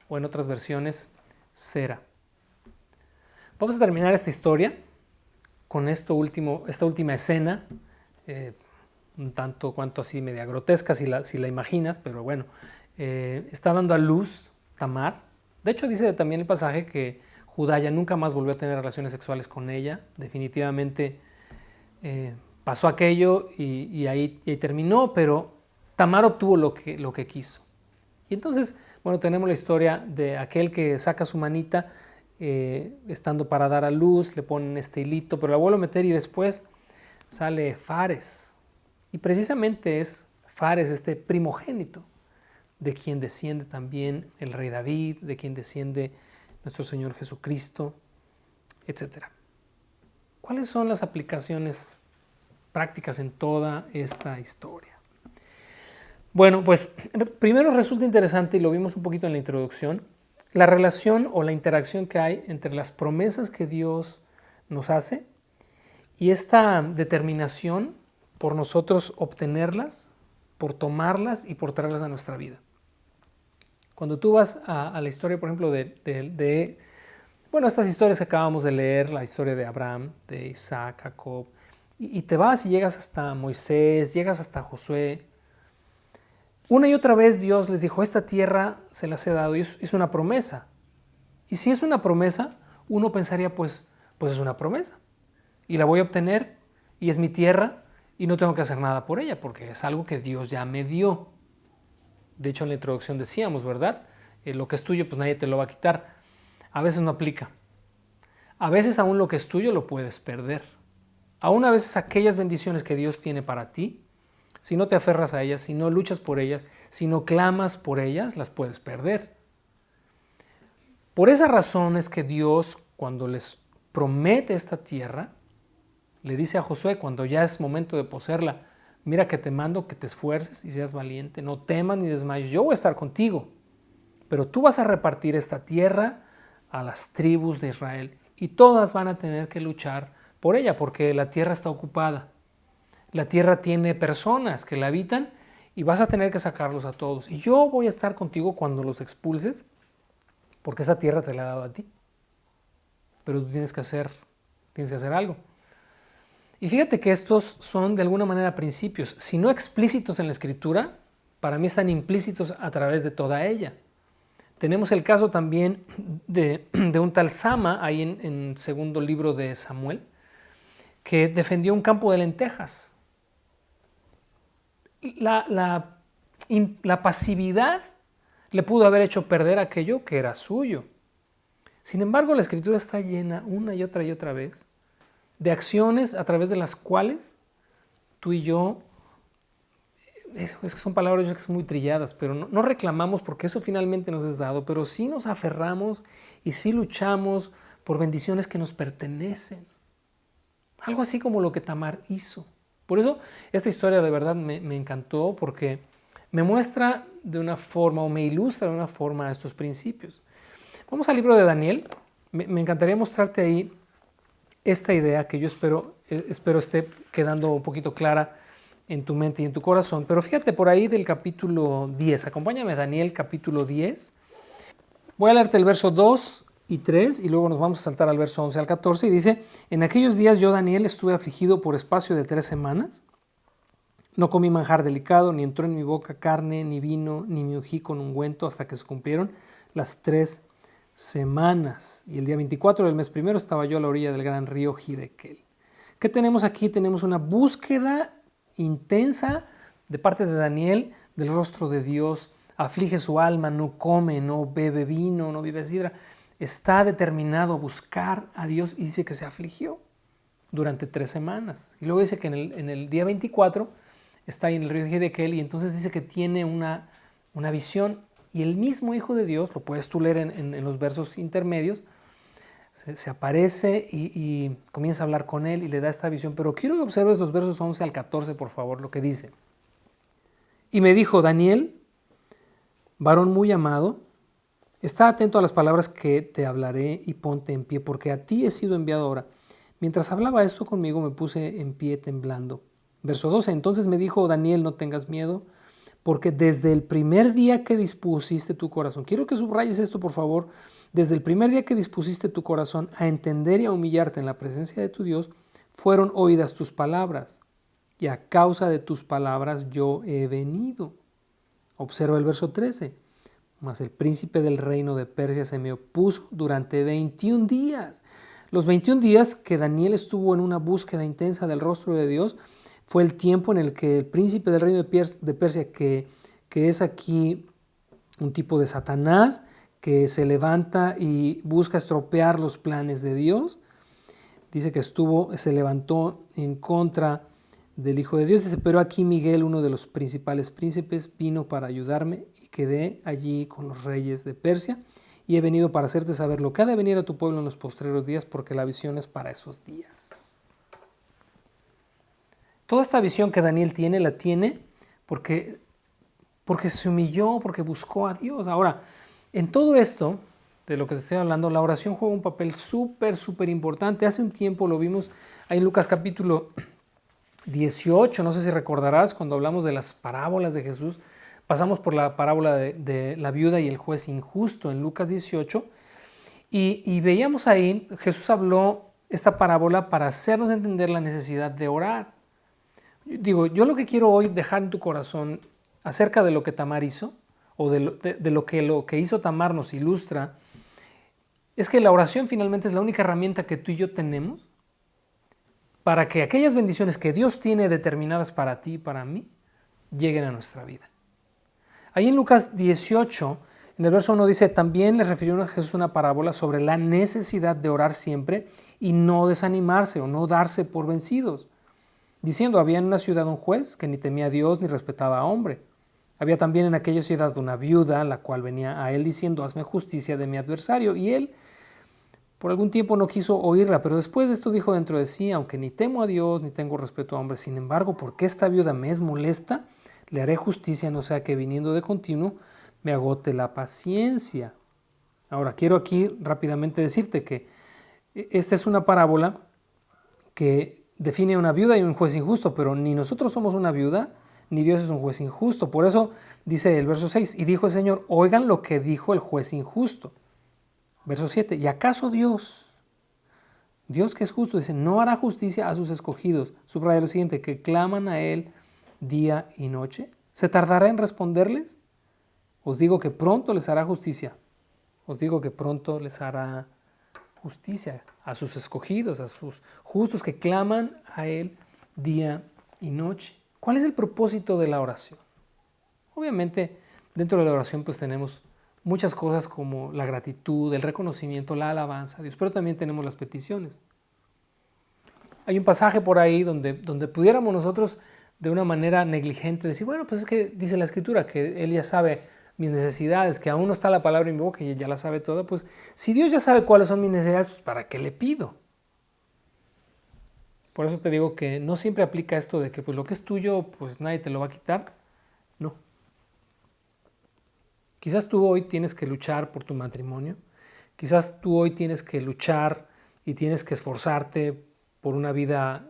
o en otras versiones, Sera. Vamos a terminar esta historia con esta última escena, un tanto cuanto así media grotesca si la imaginas, pero bueno, está dando a luz Tamar. De hecho dice también el pasaje que Judá ya nunca más volvió a tener relaciones sexuales con ella. Definitivamente pasó aquello y ahí terminó, pero Tamar obtuvo lo que quiso. Y entonces, bueno, tenemos la historia de aquel que saca su manita estando para dar a luz, le ponen este hilito, pero la vuelve a meter y después sale Fares. Y precisamente es Fares, este primogénito, de quien desciende también el rey David, de quien desciende nuestro Señor Jesucristo, etc. ¿Cuáles son las aplicaciones prácticas en toda esta historia? Bueno, pues primero resulta interesante, y lo vimos un poquito en la introducción, la relación o la interacción que hay entre las promesas que Dios nos hace y esta determinación por nosotros obtenerlas, por tomarlas y por traerlas a nuestra vida. Cuando tú vas a la historia, por ejemplo, estas historias que acabamos de leer, la historia de Abraham, de Isaac, Jacob, y te vas y llegas hasta Moisés, llegas hasta Josué. Una y otra vez Dios les dijo, esta tierra se las he dado y es una promesa. Y si es una promesa, uno pensaría, pues es una promesa. Y la voy a obtener y es mi tierra y no tengo que hacer nada por ella porque es algo que Dios ya me dio. De hecho, en la introducción decíamos, ¿verdad? Lo que es tuyo, pues nadie te lo va a quitar. A veces no aplica. A veces aún lo que es tuyo lo puedes perder. Aún a veces aquellas bendiciones que Dios tiene para ti, si no te aferras a ellas, si no luchas por ellas, si no clamas por ellas, las puedes perder. Por esa razón es que Dios, cuando les promete esta tierra, le dice a Josué, cuando ya es momento de poseerla, mira que te mando que te esfuerces y seas valiente, no temas ni desmayes, yo voy a estar contigo, pero tú vas a repartir esta tierra a las tribus de Israel y todas van a tener que luchar por ella porque la tierra está ocupada. La tierra tiene personas que la habitan y vas a tener que sacarlos a todos. Y yo voy a estar contigo cuando los expulses porque esa tierra te la he dado a ti. Pero tú tienes que hacer algo. Y fíjate que estos son de alguna manera principios, si no explícitos en la Escritura, para mí están implícitos a través de toda ella. Tenemos el caso también de un tal Sama, ahí en segundo libro de Samuel, que defendió un campo de lentejas. La pasividad le pudo haber hecho perder aquello que era suyo. Sin embargo, la Escritura está llena una y otra vez de acciones a través de las cuales tú y yo, son palabras yo creo que son muy trilladas, pero no reclamamos porque eso finalmente nos es dado, pero sí nos aferramos y sí luchamos por bendiciones que nos pertenecen. Algo así como lo que Tamar hizo. Por eso esta historia de verdad me encantó porque me muestra de una forma o me ilustra de una forma estos principios. Vamos al libro de Daniel. Me encantaría mostrarte ahí esta idea que yo espero esté quedando un poquito clara en tu mente y en tu corazón. Pero fíjate por ahí del capítulo 10. Acompáñame a Daniel capítulo 10. Voy a leerte el verso 2 y 3, y luego nos vamos a saltar al verso 11 al 14, y dice: en aquellos días yo, Daniel, estuve afligido por espacio de 3 semanas. No comí manjar delicado, ni entró en mi boca carne, ni vino, ni me ungí con ungüento, hasta que se cumplieron las 3 semanas. Y el día 24 del mes primero estaba yo a la orilla del gran río Hiddekel. ¿Qué tenemos aquí? Tenemos una búsqueda intensa de parte de Daniel del rostro de Dios. Aflige su alma, no come, no bebe vino, no bebe sidra. Está determinado a buscar a Dios y dice que se afligió durante 3 semanas. Y luego dice que en el día 24 está ahí en el río Hiddekel, y entonces dice que tiene una visión, y el mismo Hijo de Dios, lo puedes tú leer en los versos intermedios, se aparece y comienza a hablar con él y le da esta visión. Pero quiero que observes los versos 11 al 14, por favor, lo que dice. Y me dijo: Daniel, varón muy amado, está atento a las palabras que te hablaré y ponte en pie, porque a ti he sido enviado ahora. Mientras hablaba esto conmigo, me puse en pie temblando. Verso 12, entonces me dijo: Daniel, no tengas miedo, porque desde el primer día que dispusiste tu corazón, quiero que subrayes esto, por favor, desde el primer día que dispusiste tu corazón a entender y a humillarte en la presencia de tu Dios, fueron oídas tus palabras, y a causa de tus palabras yo he venido. Observa el verso 13. Mas el príncipe del reino de Persia se me opuso durante 21 días. Los 21 días que Daniel estuvo en una búsqueda intensa del rostro de Dios fue el tiempo en el que el príncipe del reino de Persia, que es aquí un tipo de Satanás, que se levanta y busca estropear los planes de Dios, dice que se levantó en contra del Hijo de Dios. Dice: pero aquí Miguel, uno de los principales príncipes, vino para ayudarme, y quedé allí con los reyes de Persia, y he venido para hacerte saber lo que ha de venir a tu pueblo en los postreros días, porque la visión es para esos días. Toda esta visión que Daniel tiene, la tiene porque se humilló, porque buscó a Dios. Ahora, en todo esto de lo que te estoy hablando, la oración juega un papel súper importante. Hace un tiempo lo vimos ahí en Lucas capítulo 18, no sé si recordarás, cuando hablamos de las parábolas de Jesús, pasamos por la parábola de la viuda y el juez injusto en Lucas 18, y veíamos ahí, Jesús habló esta parábola para hacernos entender la necesidad de orar. Yo lo que quiero hoy dejar en tu corazón acerca de lo que Tamar hizo, o de lo que hizo Tamar nos ilustra, es que la oración finalmente es la única herramienta que tú y yo tenemos para que aquellas bendiciones que Dios tiene determinadas para ti y para mí lleguen a nuestra vida. Ahí en Lucas 18, en el verso 1 dice: también le refirió a Jesús una parábola sobre la necesidad de orar siempre y no desanimarse o no darse por vencidos, diciendo: había en una ciudad un juez que ni temía a Dios ni respetaba a hombre. Había también en aquella ciudad una viuda, la cual venía a él diciendo: hazme justicia de mi adversario. Y él por algún tiempo no quiso oírla, pero después de esto dijo dentro de sí: aunque ni temo a Dios ni tengo respeto a hombres, sin embargo, porque esta viuda me es molesta, le haré justicia, no sea que viniendo de continuo me agote la paciencia. Ahora, quiero aquí rápidamente decirte que esta es una parábola que define una viuda y un juez injusto, pero ni nosotros somos una viuda, ni Dios es un juez injusto. Por eso dice el verso 6, y dijo el Señor: oigan lo que dijo el juez injusto. Verso 7, ¿y acaso Dios que es justo, dice, no hará justicia a sus escogidos? Subraya lo siguiente: que claman a Él día y noche. ¿Se tardará en responderles? Os digo que pronto les hará justicia. Os digo que pronto les hará justicia a sus escogidos, a sus justos que claman a Él día y noche. ¿Cuál es el propósito de la oración? Obviamente, dentro de la oración pues tenemos muchas cosas como la gratitud, el reconocimiento, la alabanza a Dios, pero también tenemos las peticiones. Hay un pasaje por ahí donde pudiéramos nosotros de una manera negligente decir: bueno, pues es que dice la Escritura que Él ya sabe mis necesidades, que aún no está la palabra en mi boca y ya la sabe toda. Pues si Dios ya sabe cuáles son mis necesidades, pues ¿para qué le pido? Por eso te digo que no siempre aplica esto de que pues lo que es tuyo, pues nadie te lo va a quitar. No. Quizás tú hoy tienes que luchar por tu matrimonio. Quizás tú hoy tienes que luchar y tienes que esforzarte por una vida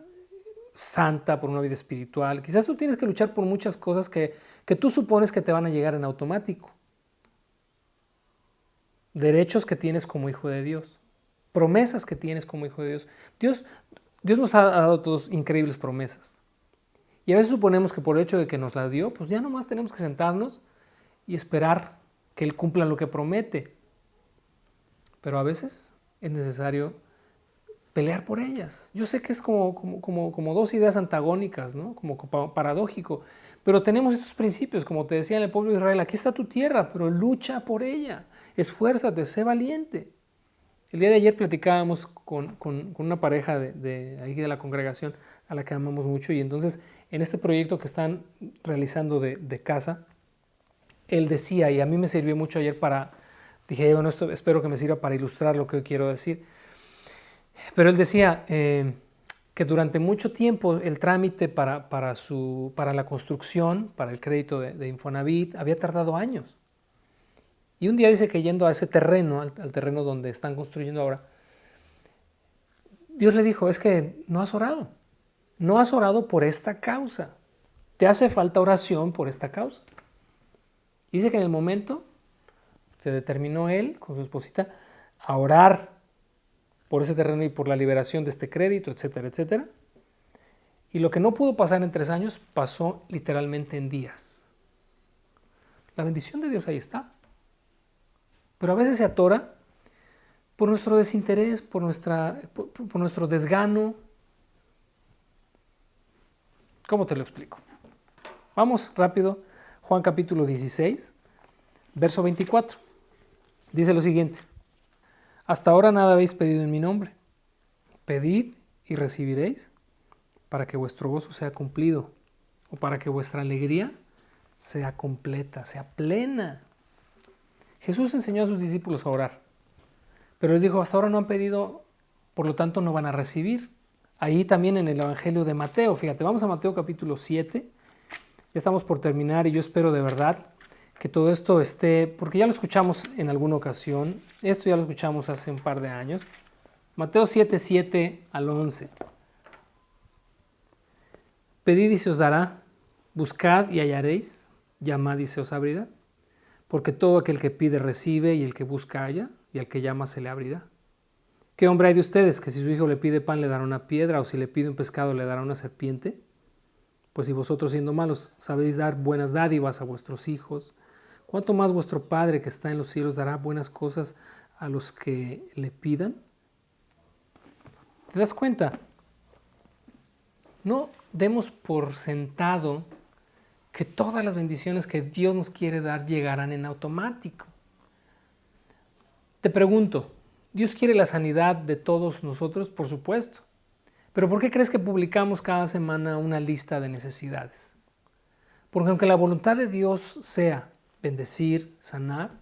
santa, por una vida espiritual. Quizás tú tienes que luchar por muchas cosas que tú supones que te van a llegar en automático. derechos que tienes como hijo de Dios, promesas que tienes como hijo de Dios. Dios nos ha dado a todos increíbles promesas. Y a veces suponemos que por el hecho de que nos las dio, pues ya nomás tenemos que sentarnos y esperar que Él cumpla lo que promete. Pero a veces es necesario pelear por ellas. Yo sé que es como dos ideas antagónicas, ¿no? Como paradójico. Pero tenemos estos principios, como te decía en el pueblo de Israel, aquí está tu tierra, pero lucha por ella. Esfuérzate, sé valiente. El día de ayer platicábamos con una pareja ahí de la congregación a la que amamos mucho, y entonces en este proyecto que están realizando de casa, él decía, y a mí me sirvió mucho ayer dije, bueno, esto espero que me sirva para ilustrar lo que hoy quiero decir, pero él decía que durante mucho tiempo el trámite para la construcción, para el crédito de Infonavit, había tardado años. Y un día dice que yendo a ese terreno, al terreno donde están construyendo ahora, Dios le dijo, es que no has orado por esta causa, te hace falta oración por esta causa. Y dice que en el momento se determinó él con su esposita a orar por ese terreno y por la liberación de este crédito, etcétera, etcétera. Y lo que no pudo pasar en 3 años, pasó literalmente en días. La bendición de Dios ahí está. Pero a veces se atora por nuestro desinterés, por nuestro desgano. ¿Cómo te lo explico? Vamos rápido. Juan capítulo 16, verso 24. Dice lo siguiente. Hasta ahora nada habéis pedido en mi nombre. Pedid y recibiréis, para que vuestro gozo sea cumplido, o para que vuestra alegría sea completa, sea plena. Jesús enseñó a sus discípulos a orar, pero les dijo, hasta ahora no han pedido, por lo tanto no van a recibir. Ahí también en el Evangelio de Mateo, fíjate, vamos a Mateo capítulo 7, ya estamos por terminar y yo espero de verdad que todo esto esté, porque ya lo escuchamos en alguna ocasión, esto ya lo escuchamos hace un par de años, Mateo 7, 7 al 11. Pedid y se os dará, buscad y hallaréis, llamad y se os abrirá. Porque todo aquel que pide recibe, y el que busca halla, y al que llama se le abrirá. ¿Qué hombre hay de ustedes que si su hijo le pide pan le dará una piedra, o si le pide un pescado le dará una serpiente? Pues si vosotros siendo malos sabéis dar buenas dádivas a vuestros hijos, ¿cuánto más vuestro Padre que está en los cielos dará buenas cosas a los que le pidan? ¿Te das cuenta? No demos por sentado que todas las bendiciones que Dios nos quiere dar llegarán en automático. Te pregunto, ¿Dios quiere la sanidad de todos nosotros? Por supuesto. ¿Pero por qué crees que publicamos cada semana una lista de necesidades? Porque aunque la voluntad de Dios sea bendecir, sanar,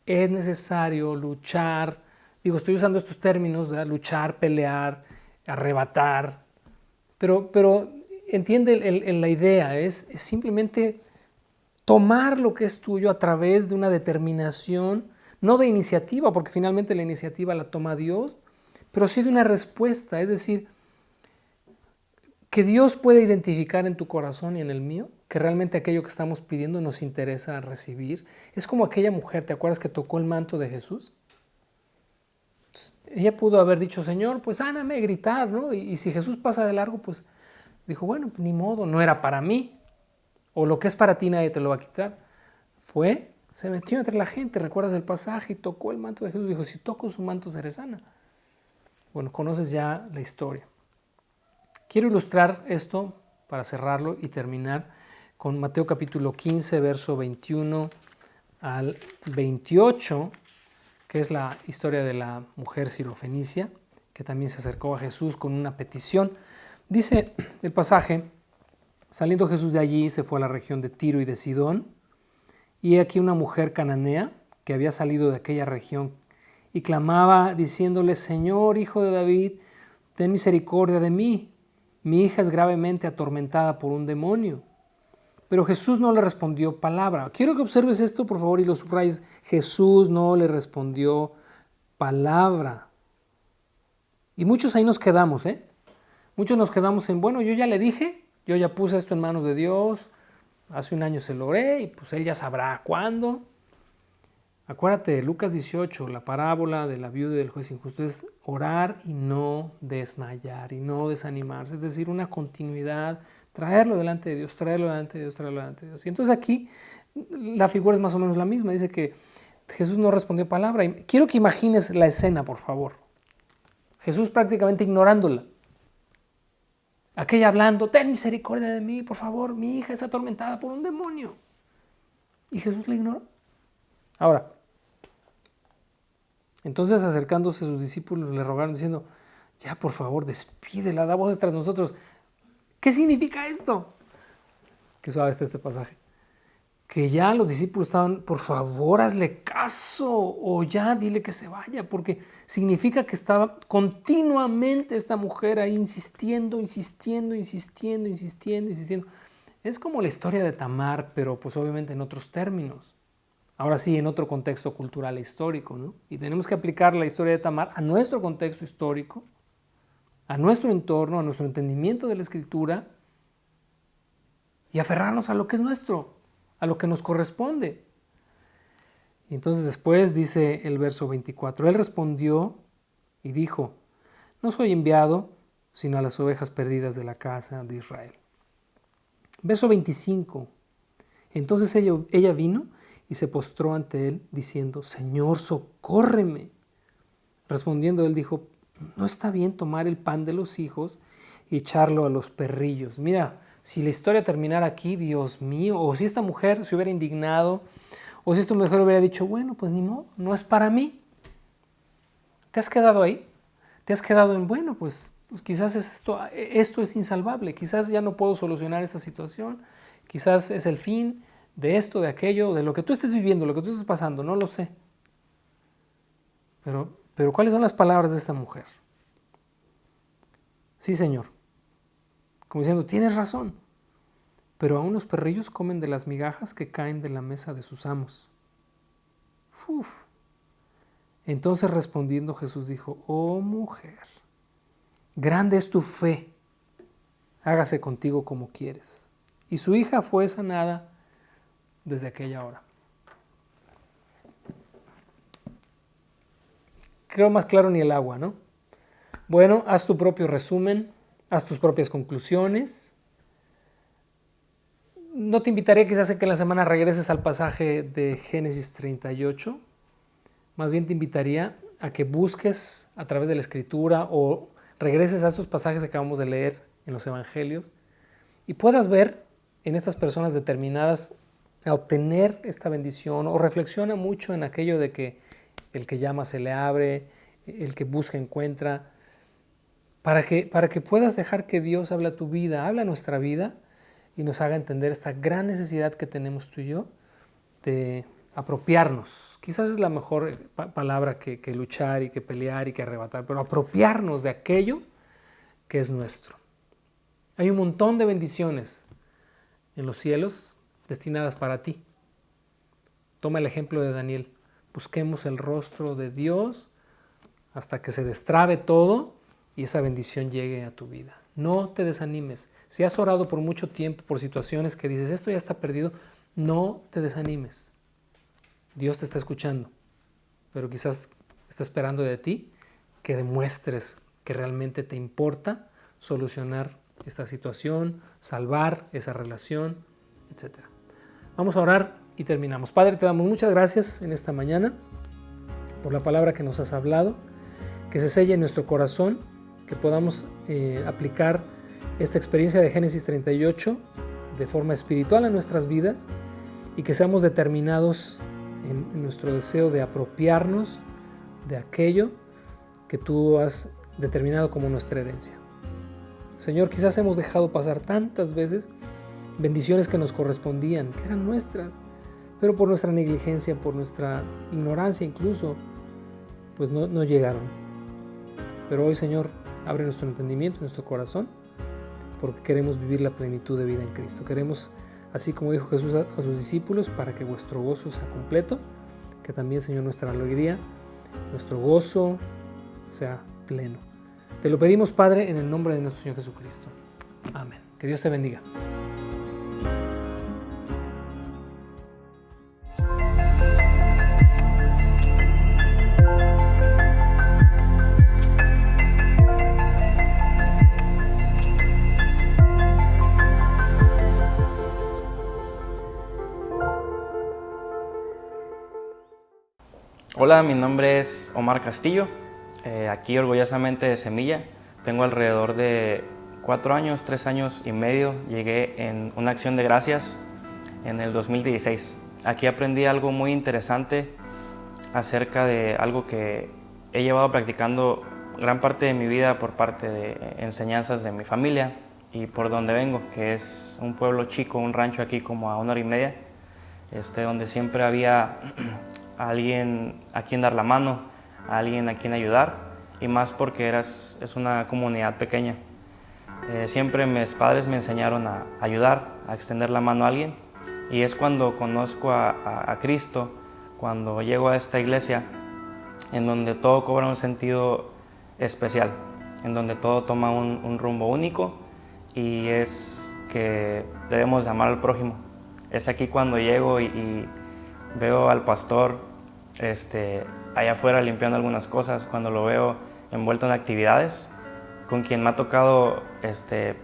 es necesario luchar. Estoy usando estos términos de luchar, pelear, arrebatar, pero entiende la idea, es simplemente tomar lo que es tuyo a través de una determinación, no de iniciativa, porque finalmente la iniciativa la toma Dios, pero sí de una respuesta, es decir, que Dios puede identificar en tu corazón y en el mío que realmente aquello que estamos pidiendo nos interesa recibir. Es como aquella mujer, ¿te acuerdas que tocó el manto de Jesús? Ella pudo haber dicho, Señor, pues sáname, gritar, ¿no? Y si Jesús pasa de largo, pues dijo, bueno, ni modo, no era para mí. O lo que es para ti nadie te lo va a quitar. Se metió entre la gente, ¿recuerdas el pasaje? Y tocó el manto de Jesús. Dijo, si toco su manto seré sana. Bueno, conoces ya la historia. Quiero ilustrar esto para cerrarlo y terminar con Mateo capítulo 15, verso 21 al 28, que es la historia de la mujer sirofenicia, que también se acercó a Jesús con una petición. Dice el pasaje, saliendo Jesús de allí, se fue a la región de Tiro y de Sidón, y he aquí una mujer cananea que había salido de aquella región y clamaba diciéndole, Señor, Hijo de David, ten misericordia de mí. Mi hija es gravemente atormentada por un demonio. Pero Jesús no le respondió palabra. Quiero que observes esto, por favor, y lo subrayes. Jesús no le respondió palabra. Y muchos ahí nos quedamos, Muchos nos quedamos en, bueno, yo ya le dije, yo ya puse esto en manos de Dios, hace un año se lo oré y pues Él ya sabrá cuándo. Acuérdate, Lucas 18, la parábola de la viuda y del juez injusto, es orar y no desmayar y no desanimarse. Es decir, una continuidad, traerlo delante de Dios, traerlo delante de Dios, traerlo delante de Dios. Y entonces aquí la figura es más o menos la misma. Dice que Jesús no respondió palabra. Y quiero que imagines la escena, por favor. Jesús prácticamente ignorándola. Aquella hablando, ten misericordia de mí, por favor, mi hija está atormentada por un demonio. Y Jesús la ignoró. Ahora, entonces acercándose a sus discípulos le rogaron diciendo, ya por favor despídela, da voces tras nosotros. ¿Qué significa esto? Qué suave está este pasaje. Que ya los discípulos estaban, por favor hazle caso o ya dile que se vaya, porque significa que estaba continuamente esta mujer ahí insistiendo. Es como la historia de Tamar, pero pues obviamente en otros términos. Ahora sí, en otro contexto cultural e histórico, ¿no? Y tenemos que aplicar la historia de Tamar a nuestro contexto histórico, a nuestro entorno, a nuestro entendimiento de la Escritura y aferrarnos a lo que es nuestro, a lo que nos corresponde. Y entonces después dice el verso 24, él respondió y dijo, no soy enviado sino a las ovejas perdidas de la casa de Israel. Verso 25, entonces ella vino y se postró ante él diciendo, Señor, socórreme. Respondiendo él dijo, no está bien tomar el pan de los hijos y echarlo a los perrillos. Mira, si la historia terminara aquí, Dios mío, o si esta mujer se hubiera indignado, o si esta mujer hubiera dicho, bueno, pues ni modo, no es para mí. ¿Te has quedado ahí? ¿Te has quedado en, bueno, pues quizás esto es insalvable, quizás ya no puedo solucionar esta situación, quizás es el fin de esto, de aquello, de lo que tú estés viviendo, lo que tú estés pasando, no lo sé. Pero ¿cuáles son las palabras de esta mujer? Sí, Señor. Como diciendo, tienes razón, pero aún los perrillos comen de las migajas que caen de la mesa de sus amos. Uf. Entonces respondiendo Jesús dijo, oh mujer, grande es tu fe, hágase contigo como quieres. Y su hija fue sanada desde aquella hora. Creo más claro ni el agua, ¿no? Bueno, haz tu propio resumen, haz tus propias conclusiones. No te invitaría quizás a que en la semana regreses al pasaje de Génesis 38. Más bien te invitaría a que busques a través de la Escritura o regreses a esos pasajes que acabamos de leer en los Evangelios y puedas ver en estas personas determinadas a obtener esta bendición, o reflexiona mucho en aquello de que el que llama se le abre, el que busca encuentra, para que puedas dejar que Dios hable a tu vida, habla a nuestra vida y nos haga entender esta gran necesidad que tenemos tú y yo de apropiarnos. Quizás es la mejor palabra que luchar y que pelear y que arrebatar, pero apropiarnos de aquello que es nuestro. Hay un montón de bendiciones en los cielos destinadas para ti. Toma el ejemplo de Daniel. Busquemos el rostro de Dios hasta que se destrabe todo y esa bendición llegue a tu vida. No te desanimes. Si has orado por mucho tiempo por situaciones que dices, esto ya está perdido, no te desanimes. Dios te está escuchando, pero quizás está esperando de ti que demuestres que realmente te importa solucionar esta situación, salvar esa relación, etc. Vamos a orar y terminamos. Padre, te damos muchas gracias en esta mañana por la palabra que nos has hablado, que se selle en nuestro corazón, que podamos aplicar esta experiencia de Génesis 38 de forma espiritual a nuestras vidas y que seamos determinados en nuestro deseo de apropiarnos de aquello que tú has determinado como nuestra herencia. Señor, quizás hemos dejado pasar tantas veces bendiciones que nos correspondían, que eran nuestras, pero por nuestra negligencia, por nuestra ignorancia incluso, pues no llegaron. Pero hoy, Señor, abre nuestro entendimiento, nuestro corazón, porque queremos vivir la plenitud de vida en Cristo. Queremos, así como dijo Jesús a sus discípulos, para que vuestro gozo sea completo, que también, Señor, nuestra alegría, nuestro gozo sea pleno. Te lo pedimos, Padre, en el nombre de nuestro Señor Jesucristo. Amén. Que Dios te bendiga. Hola, mi nombre es Omar Castillo, aquí orgullosamente de Semilla. Tengo alrededor de 3 años y medio. Llegué en una acción de gracias en el 2016. Aquí aprendí algo muy interesante acerca de algo que he llevado practicando gran parte de mi vida por parte de enseñanzas de mi familia y por donde vengo, que es un pueblo chico, un rancho aquí como a 1 hora y media, donde siempre había alguien a quien dar la mano, a alguien a quien ayudar, y más porque es una comunidad pequeña. Siempre mis padres me enseñaron a ayudar, a extender la mano a alguien, y es cuando conozco a Cristo, cuando llego a esta iglesia, en donde todo cobra un sentido especial, en donde todo toma un rumbo único, y es que debemos de amar al prójimo. Es aquí cuando llego y veo al pastor allá afuera limpiando algunas cosas, cuando lo veo envuelto en actividades, con quien me ha tocado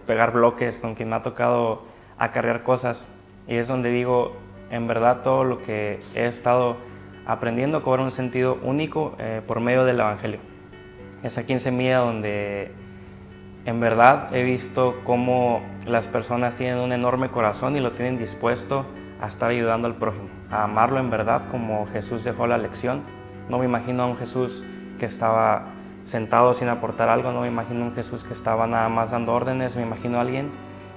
pegar bloques, con quien me ha tocado acarrear cosas, y es donde digo, en verdad todo lo que he estado aprendiendo cobra un sentido único por medio del Evangelio. Es aquí en Semilla donde en verdad he visto cómo las personas tienen un enorme corazón y lo tienen dispuesto a estar ayudando al prójimo, a amarlo en verdad como Jesús dejó la lección. No me imagino a un Jesús que estaba sentado sin aportar algo, no me imagino a un Jesús que estaba nada más dando órdenes, me imagino a alguien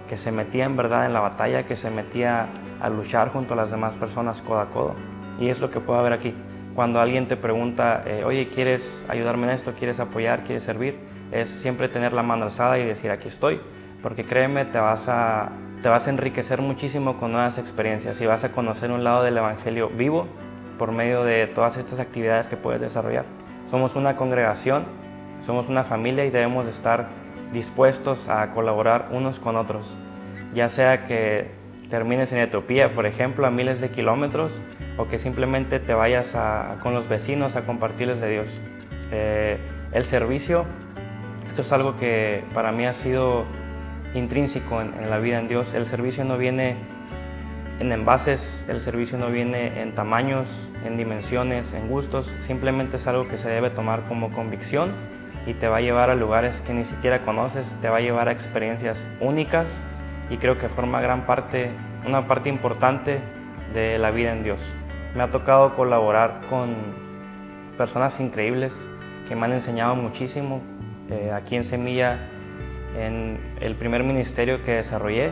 que se metía en verdad en la batalla, que se metía a luchar junto a las demás personas codo a codo. Y es lo que puedo ver aquí. Cuando alguien te pregunta, oye, ¿quieres ayudarme en esto? ¿Quieres apoyar? ¿Quieres servir? Es siempre tener la mano alzada y decir, aquí estoy, porque créeme, te vas a enriquecer muchísimo con nuevas experiencias y vas a conocer un lado del Evangelio vivo por medio de todas estas actividades que puedes desarrollar. Somos una congregación, somos una familia y debemos de estar dispuestos a colaborar unos con otros, ya sea que termines en Etiopía, por ejemplo, a miles de kilómetros, o que simplemente te vayas con los vecinos a compartirles de Dios. El servicio, esto es algo que para mí ha sido intrínseco en la vida en Dios. El servicio no viene en envases, el servicio no viene en tamaños, en dimensiones, en gustos, simplemente es algo que se debe tomar como convicción y te va a llevar a lugares que ni siquiera conoces, te va a llevar a experiencias únicas, y creo que forma una parte importante de la vida en Dios. Me ha tocado colaborar con personas increíbles que me han enseñado muchísimo. Aquí en Semilla, en el primer ministerio que desarrollé,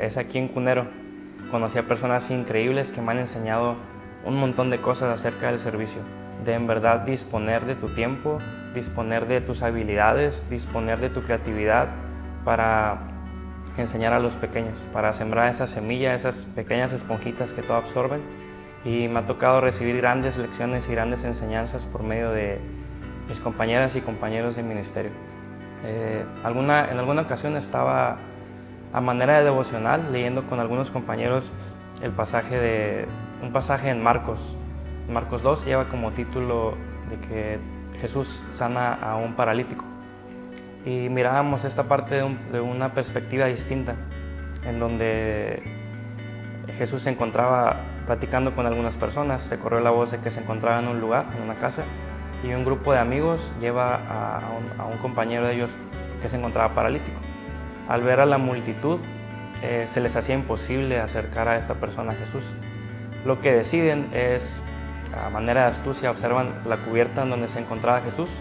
es aquí en Cunero. Conocí a personas increíbles que me han enseñado un montón de cosas acerca del servicio, de en verdad disponer de tu tiempo, disponer de tus habilidades, disponer de tu creatividad para enseñar a los pequeños, para sembrar esa semilla, esas pequeñas esponjitas que todo absorben. Y me ha tocado recibir grandes lecciones y grandes enseñanzas por medio de mis compañeras y compañeros de ministerio. En alguna ocasión estaba a manera de devocional leyendo con algunos compañeros un pasaje en Marcos 2, lleva como título de que Jesús sana a un paralítico. Y mirábamos esta parte de una perspectiva distinta, en donde Jesús se encontraba platicando con algunas personas. Se corrió la voz de que se encontraba en un lugar, en una casa, y un grupo de amigos lleva a un compañero de ellos que se encontraba paralítico. Al ver a la multitud, se les hacía imposible acercar a esta persona a Jesús. Lo que deciden es, a manera de astucia, observan la cubierta en donde se encontraba Jesús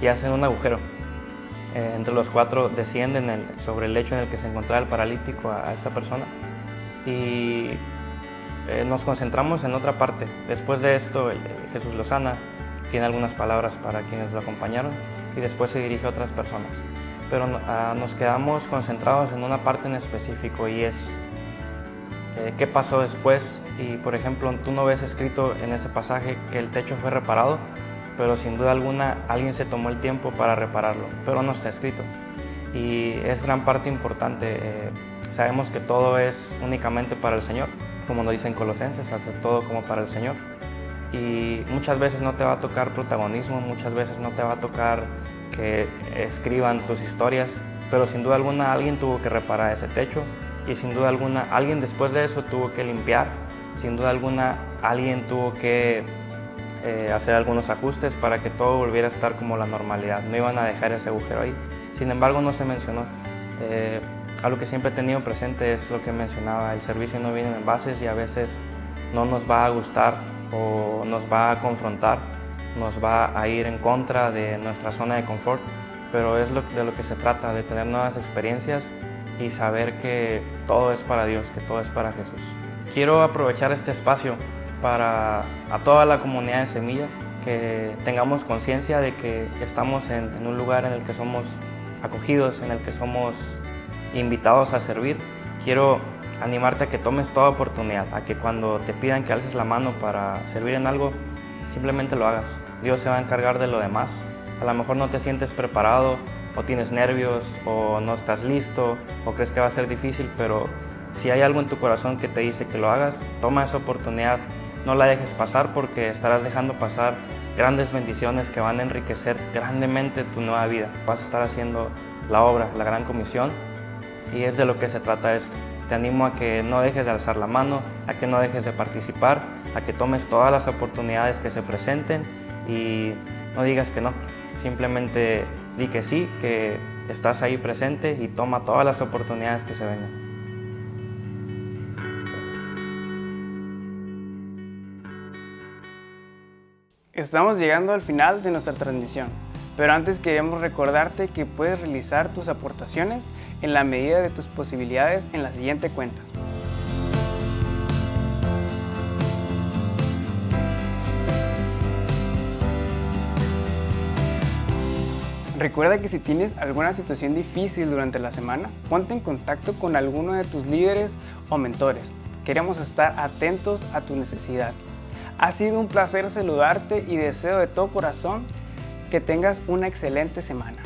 y hacen un agujero. Entre los 4 descienden sobre el lecho en el que se encontraba el paralítico a esta persona, y nos concentramos en otra parte. Después de esto, Jesús lo sana, tiene algunas palabras para quienes lo acompañaron y después se dirige a otras personas. Pero nos quedamos concentrados en una parte en específico, y es qué pasó después. Y por ejemplo, tú no ves escrito en ese pasaje que el techo fue reparado, pero sin duda alguna alguien se tomó el tiempo para repararlo, pero no está escrito. Y es gran parte importante. Sabemos que todo es únicamente para el Señor, como nos dicen Colosenses, hace todo como para el Señor. Y muchas veces no te va a tocar protagonismo, muchas veces no te va a tocar que escriban tus historias, pero sin duda alguna alguien tuvo que reparar ese techo, y sin duda alguna alguien después de eso tuvo que limpiar, sin duda alguna alguien tuvo que hacer algunos ajustes para que todo volviera a estar como la normalidad. No iban a dejar ese agujero ahí. Sin embargo, no se mencionó. Algo que siempre he tenido presente es lo que mencionaba, el servicio no viene en envases y a veces no nos va a gustar o nos va a confrontar, nos va a ir en contra de nuestra zona de confort, pero es de lo que se trata, de tener nuevas experiencias y saber que todo es para Dios, que todo es para Jesús. Quiero aprovechar este espacio para a toda la comunidad de Semilla, que tengamos conciencia de que estamos en un lugar en el que somos acogidos, en el que somos invitados a servir. Quiero animarte a que tomes toda oportunidad, a que cuando te pidan que alces la mano para servir en algo, simplemente lo hagas. Dios se va a encargar de lo demás. A lo mejor no te sientes preparado, o tienes nervios, o no estás listo, o crees que va a ser difícil, pero si hay algo en tu corazón que te dice que lo hagas, toma esa oportunidad, no la dejes pasar, porque estarás dejando pasar grandes bendiciones que van a enriquecer grandemente tu nueva vida. Vas a estar haciendo la obra, la gran comisión, y es de lo que se trata esto. Te animo a que no dejes de alzar la mano, a que no dejes de participar, a que tomes todas las oportunidades que se presenten y no digas que no. Simplemente di que sí, que estás ahí presente y toma todas las oportunidades que se vengan. Estamos llegando al final de nuestra transmisión, pero antes queremos recordarte que puedes realizar tus aportaciones en la medida de tus posibilidades en la siguiente cuenta. Recuerda que si tienes alguna situación difícil durante la semana, ponte en contacto con alguno de tus líderes o mentores. Queremos estar atentos a tu necesidad. Ha sido un placer saludarte y deseo de todo corazón que tengas una excelente semana.